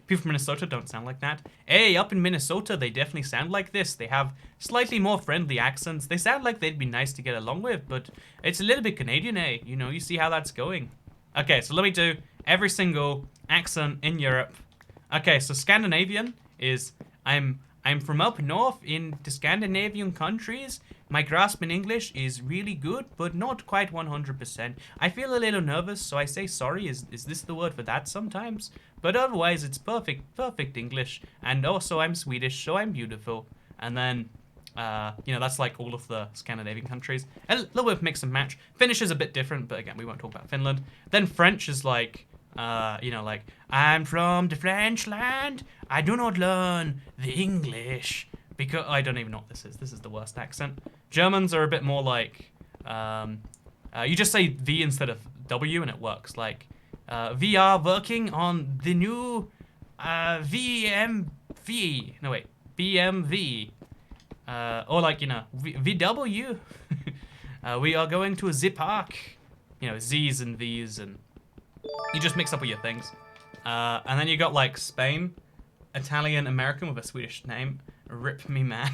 People from Minnesota don't sound like that. Hey, up in Minnesota, they definitely sound like this. They have slightly more friendly accents. They sound like they'd be nice to get along with, but it's a little bit Canadian, eh? You know, you see how that's going. Okay, so let me do every single accent in Europe. Okay, so Scandinavian is I'm I'm from up north in the Scandinavian countries. My grasp in English is really good, but not quite 100%. I feel a little nervous, so I say sorry. Is this the word for that sometimes? But otherwise, it's perfect English. And also, I'm Swedish, so I'm beautiful. And then, you know, that's like all of the Scandinavian countries. A little bit of mix and match. Finnish is a bit different, but again, we won't talk about Finland. Then French is like, you know, like, I'm from the French land. I do not learn the English because I don't even know what this is. This is the worst accent. Germans are a bit more like, you just say V instead of W and it works. Like, we are working on the new VMV. No, wait, BMV. Or like, you know, VW. We are going to the park. You know, Z's and V's, and you just mix up all your things. And then you got like Spain, Italian, American with a Swedish name. Rip me, man.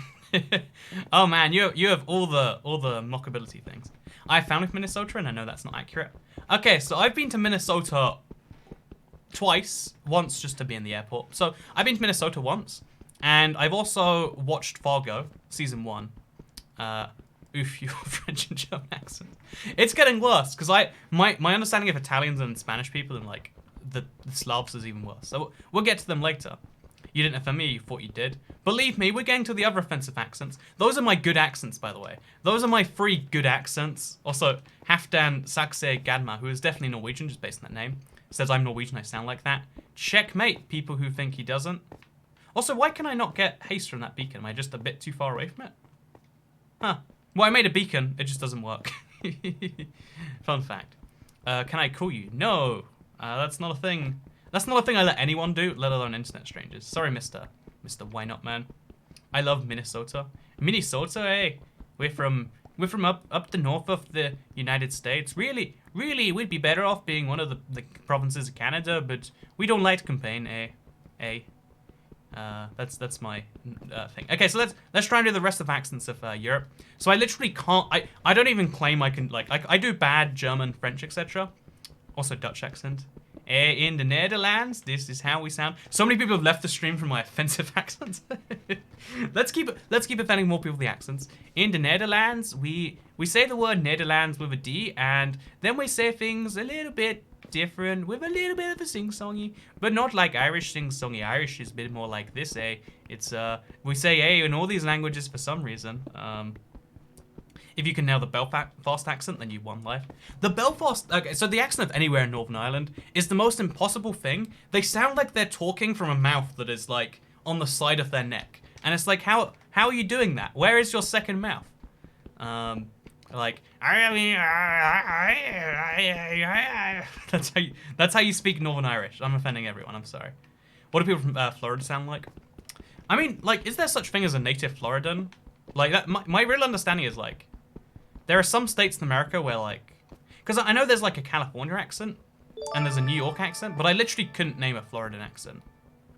Oh man, you have all the mockability things. I found with Minnesota, and I know that's not accurate. Okay, so I've been to Minnesota twice. Once just to be in the airport. So I've been to Minnesota once, and I've also watched Fargo season 1. Oof, your French and German accent. It's getting worse because my understanding of Italians and Spanish people and like the Slavs is even worse. So we'll get to them later. You didn't offend me, you thought you did. Believe me, we're getting to the other offensive accents. Those are my good accents, by the way. Those are my 3 good accents. Also, Halfdan Saxe Gadma, who is definitely Norwegian, just based on that name, says I'm Norwegian, I sound like that. Checkmate, people who think he doesn't. Also, why can I not get haste from that beacon? Am I just a bit too far away from it? Huh. Well, I made a beacon, it just doesn't work. Fun fact. Can I call you? No. That's not a thing. That's not a thing I let anyone do, let alone internet strangers. Sorry, Mr. Why Not Man. I love Minnesota. Minnesota, hey. We're from up the north of the United States. Really, we'd be better off being one of the provinces of Canada, but we don't like to complain, eh? That's my thing. Okay, so let's try and do the rest of accents of Europe. So I literally can't. I don't even claim I can. Like I do bad German, French, etc. Also Dutch accent. In the Netherlands, this is how we sound. So many people have left the stream from my offensive accents. Let's keep offending more people with the accents. In the Netherlands, we say the word Netherlands with a D, and then we say things a little bit different with a little bit of a sing-songy, but not like Irish sing-songy. Irish is a bit more like this, eh? It's we say eh in all these languages for some reason. If you can nail the Belfast accent, then you won life. The Belfast, okay, so the accent of anywhere in Northern Ireland is the most impossible thing. They sound like they're talking from a mouth that is like on the side of their neck, and it's like how are you doing that? Where is your second mouth? Like that's how you speak Northern Irish. I'm offending everyone. I'm sorry. What do people from Florida sound like? I mean, like, is there such thing as a native Floridan? Like that. My real understanding is like, there are some states in America where like, because I know there's like a California accent and there's a New York accent, but I literally couldn't name a Floridan accent.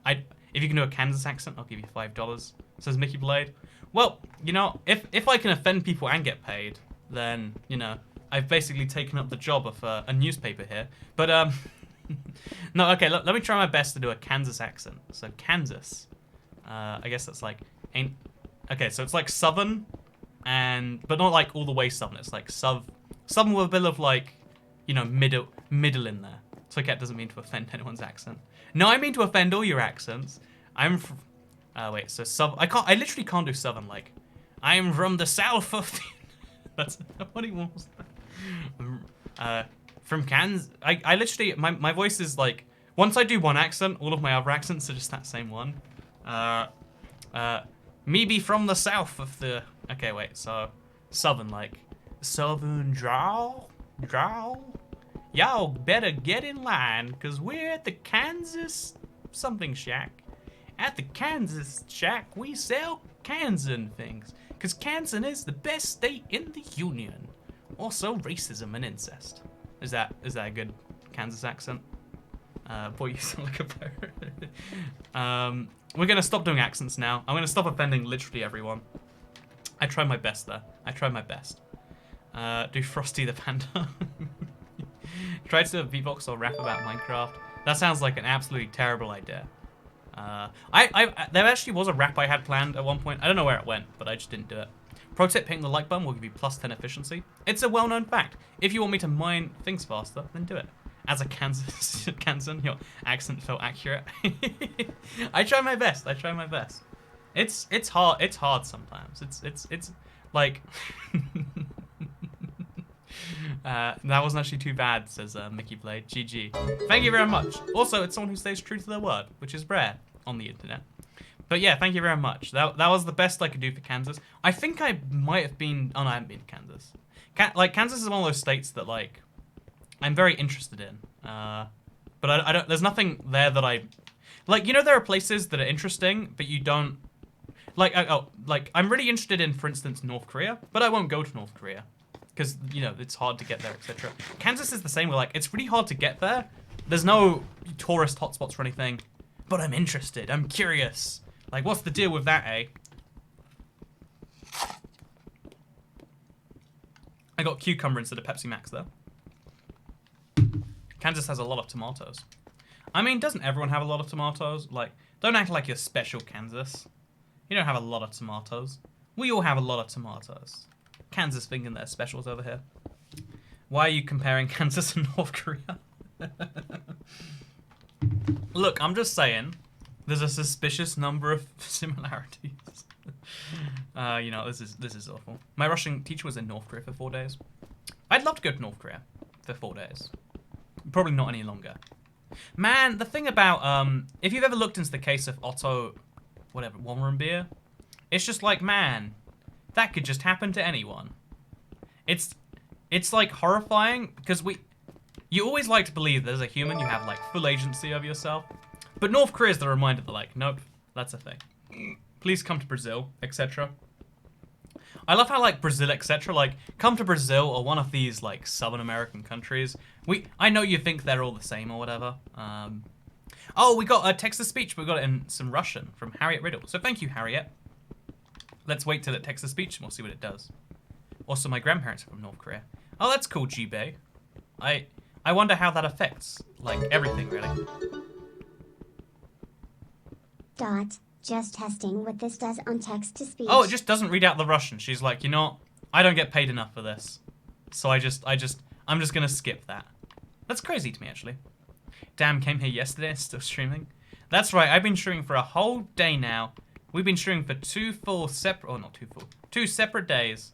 If you can do a Kansas accent, I'll give you $5. Says Mickey Blade. Well, you know, if I can offend people and get paid, then, you know, I've basically taken up the job of a newspaper here. But, no, okay, let me try my best to do a Kansas accent. So, Kansas. I guess that's like, okay, so it's like southern, but not like all the way southern. It's like southern with a bit of like, you know, middle in there. So, okay, it doesn't mean to offend anyone's accent. No, I mean to offend all your accents. I'm from, wait, so I literally can't do southern, like, I'm from the south of the, that's what he wants. From Kansas, I literally, my voice is like, once I do one accent, all of my other accents are just that same one. Me be from the south of the, okay, wait, so, southern, like, southern drawl? Y'all better get in line, cause we're at the Kansas something shack. At the Kansas shack, we sell Kansan things, cause Kansan is the best state in the union. Also, racism and incest. Is that a good Kansas accent? Boy, you sound like a pirate. We're gonna stop doing accents now. I'm gonna stop offending literally everyone. I tried my best there. I tried my best. Do Frosty the Panda. Try to do a beatbox or rap about Minecraft. That sounds like an absolutely terrible idea. There actually was a rap I had planned at one point. I don't know where it went, but I just didn't do it. Pro tip, hitting the like button will give you plus 10 efficiency. It's a well-known fact. If you want me to mine things faster, then do it. As a Kansan, your accent felt accurate. I try my best. I try my best. It's hard. It's hard sometimes. It's like that wasn't actually too bad, says Mickey Blade. GG. Thank you very much. Also, it's someone who stays true to their word, which is rare on the internet. But yeah, thank you very much. That was the best I could do for Kansas. I think I might have been. Oh no, I haven't been to Kansas. Like Kansas is one of those states that like I'm very interested in. But I don't. There's nothing there that I like. You know, there are places that are interesting, but you don't like. Like I'm really interested in, for instance, North Korea, but I won't go to North Korea because you know it's hard to get there, etc. Kansas is the same. Where like it's really hard to get there. There's no tourist hotspots or anything, but I'm interested. I'm curious. Like, what's the deal with that, eh? I got cucumber instead of Pepsi Max, though. Kansas has a lot of tomatoes. I mean, doesn't everyone have a lot of tomatoes? Like, don't act like you're special, Kansas. You don't have a lot of tomatoes. We all have a lot of tomatoes. Kansas thinking they're specials over here. Why are you comparing Kansas and North Korea? Look, I'm just saying... There's a suspicious number of similarities. You know, this is awful. My Russian teacher was in North Korea for 4 days. I'd love to go to North Korea for 4 days. Probably not any longer. Man, the thing about if you've ever looked into the case of Otto, whatever, Warmbier, it's just like, man, that could just happen to anyone. It's like horrifying because you always like to believe that as a human you have like full agency of yourself. But North Korea is the reminder that, like, nope, that's a thing. Please come to Brazil, etc. I love how, like, Brazil, etc. Like, come to Brazil or one of these, like, Southern American countries. I know you think they're all the same or whatever. Oh, we got a text-to-speech. We got it in some Russian from Harriet Riddle. So thank you, Harriet. Let's wait till it text-to-speech and we'll see what it does. Also, my grandparents are from North Korea. Oh, that's cool, G-Bay. I wonder how that affects, like, everything, really. Just testing what this does on text-to-speech. Oh, it just doesn't read out the Russian. She's like, you know what? I don't get paid enough for this. So I'm just gonna skip that. That's crazy to me, actually. Damn, came here yesterday and still streaming. That's right, I've been streaming for a whole day now. We've been streaming for two separate days.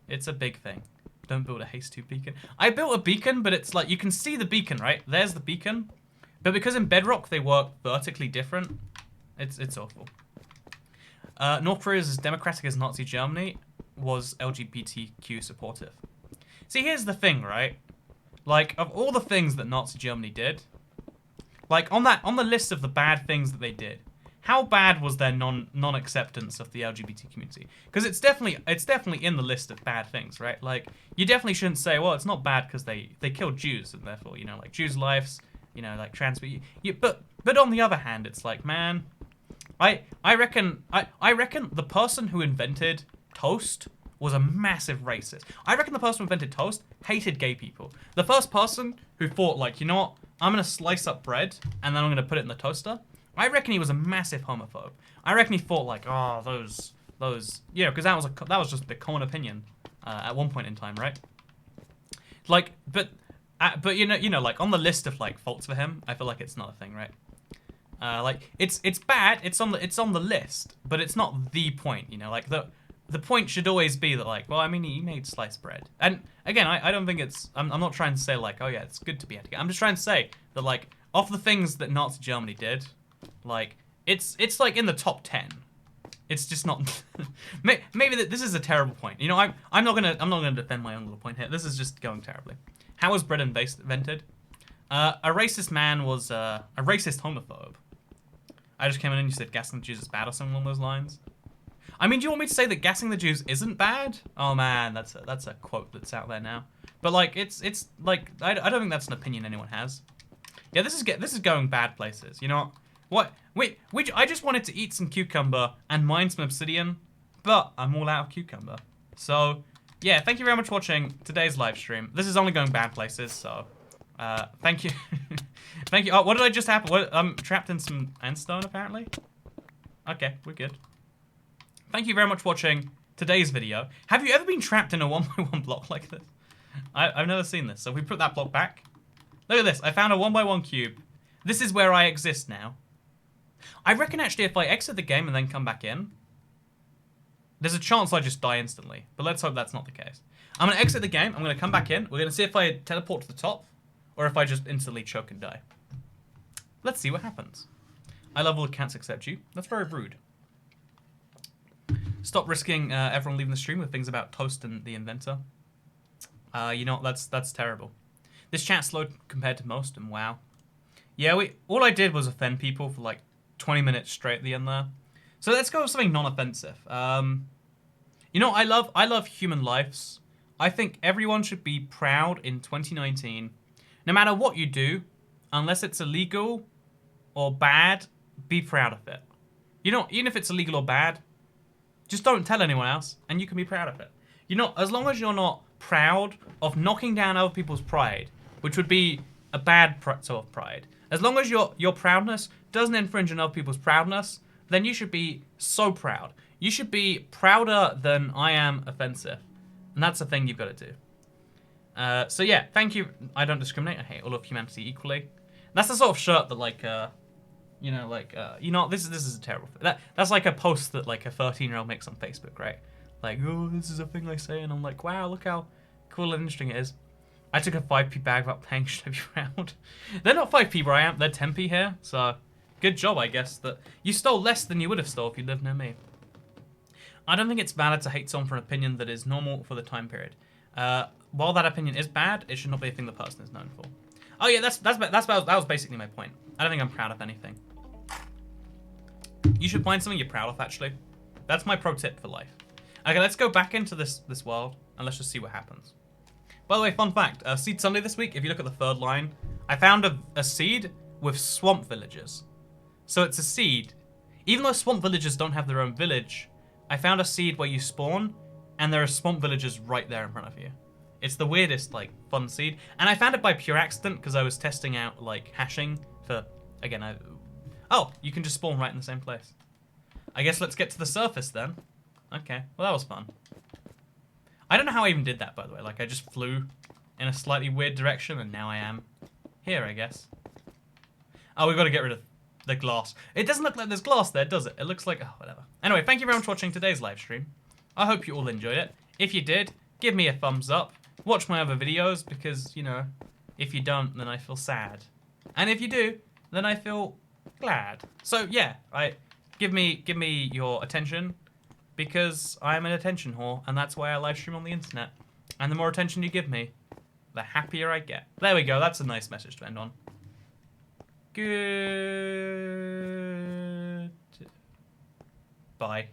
It's a big thing. Don't build a haste 2 beacon. I built a beacon, but it's like, you can see the beacon, right? There's the beacon. But because in Bedrock they work vertically different, it's awful. North Korea is as democratic as Nazi Germany, was LGBTQ supportive. See, here's the thing, right? Like, of all the things that Nazi Germany did, like on the list of the bad things that they did, how bad was their non-acceptance of the LGBT community? Because it's definitely in the list of bad things, right? Like, you definitely shouldn't say, well, it's not bad because they killed Jews and therefore, you know, like Jews' lives, you know, like trans people. But on the other hand, it's like, man, I reckon the person who invented toast was a massive racist. I reckon the person who invented toast hated gay people. The first person who thought, like, you know what, I'm gonna slice up bread and then I'm gonna put it in the toaster, I reckon he was a massive homophobe. I reckon he thought, like, oh, those, you know, because that was just the common opinion at one point in time, right? Like, but you know, like on the list of like faults for him, I feel like it's not a thing, right? Like it's bad. It's on the list, but it's not the point. You know, like the point should always be that, like, well, I mean, he made sliced bread. And again, I don't think it's. I'm not trying to say like, oh yeah, it's good to be etiquette. I'm just trying to say that, like, of the things that Nazi Germany did, like it's like in the top 10. It's just not. Maybe this is a terrible point. You know, I'm not gonna defend my own little point here. This is just going terribly. How was bread invented? A racist man was a racist homophobe. I just came in and you said gassing the Jews is bad or something along those lines. I mean, do you want me to say that gassing the Jews isn't bad? Oh man, that's a quote that's out there now. But like, it's like I don't think that's an opinion anyone has. Yeah, this is going bad places. You know what? Wait, I just wanted to eat some cucumber and mine some obsidian, but I'm all out of cucumber. So yeah, thank you very much for watching today's live stream. This is only going bad places, so thank you. Thank you. Oh, what did I just happen? What, I'm trapped in some endstone, apparently. Okay, we're good. Thank you very much for watching today's video. Have you ever been trapped in a 1x1 block like this? I've never seen this. So if we put that block back. Look at this. I found a 1x1 cube. This is where I exist now. I reckon actually if I exit the game and then come back in, there's a chance I just die instantly. But let's hope that's not the case. I'm going to exit the game. I'm going to come back in. We're going to see if I teleport to the top or if I just instantly choke and die. Let's see what happens. I love all cats except you. That's very rude. Stop risking everyone leaving the stream with things about Toast and the Inventor. You know, that's terrible. This chat's slow compared to most, and wow. Yeah, all I did was offend people for like 20 minutes straight at the end there. So let's go with something non-offensive. You know, I love human lives. I think everyone should be proud in 2019. No matter what you do, unless it's illegal or bad, be proud of it. You know, even if it's illegal or bad, just don't tell anyone else, and you can be proud of it. You know, as long as you're not proud of knocking down other people's pride, which would be a bad sort of pride. As long as your proudness doesn't infringe on other people's proudness, then you should be so proud. You should be prouder than I am offensive. And that's the thing you've got to do. So yeah, thank you. I don't discriminate. I hate all of humanity equally. That's the sort of shirt that like, you know, this is a terrible thing. That's like a post that like a 13-year-old makes on Facebook, right? Like, oh, this is a thing I say, and I'm like, wow, look how cool and interesting it is. I took a 5p bag without paying, should I be proud? They're not 5p where I am, they're 10p here, so good job, I guess, that you stole less than you would have stole if you lived near me. I don't think it's valid to hate someone for an opinion that is normal for the time period. While that opinion is bad, it should not be a thing the person is known for. Oh yeah, that was basically my point. I don't think I'm proud of anything. You should find something you're proud of, actually. That's my pro tip for life. Okay, let's go back into this world, and let's just see what happens. By the way, fun fact, Seed Sunday this week, if you look at the third line, I found a seed with swamp villagers. So it's a seed. Even though swamp villagers don't have their own village, I found a seed where you spawn, and there are swamp villagers right there in front of you. It's the weirdest, like, fun seed. And I found it by pure accident, because I was testing out, like, hashing for, again, oh, you can just spawn right in the same place. I guess let's get to the surface then. Okay, well that was fun. I don't know how I even did that, by the way. Like, I just flew in a slightly weird direction, and now I am here, I guess. Oh, we've got to get rid of the glass. It doesn't look like there's glass there, does it? It looks like, oh, whatever. Anyway, thank you very much for watching today's live stream. I hope you all enjoyed it. If you did, give me a thumbs up. Watch my other videos, because, you know, if you don't, then I feel sad. And if you do, then I feel glad. So, yeah, give me your attention. Because I'm an attention whore, and that's why I live stream on the internet. And the more attention you give me, the happier I get. There we go, that's a nice message to end on. Good. Bye.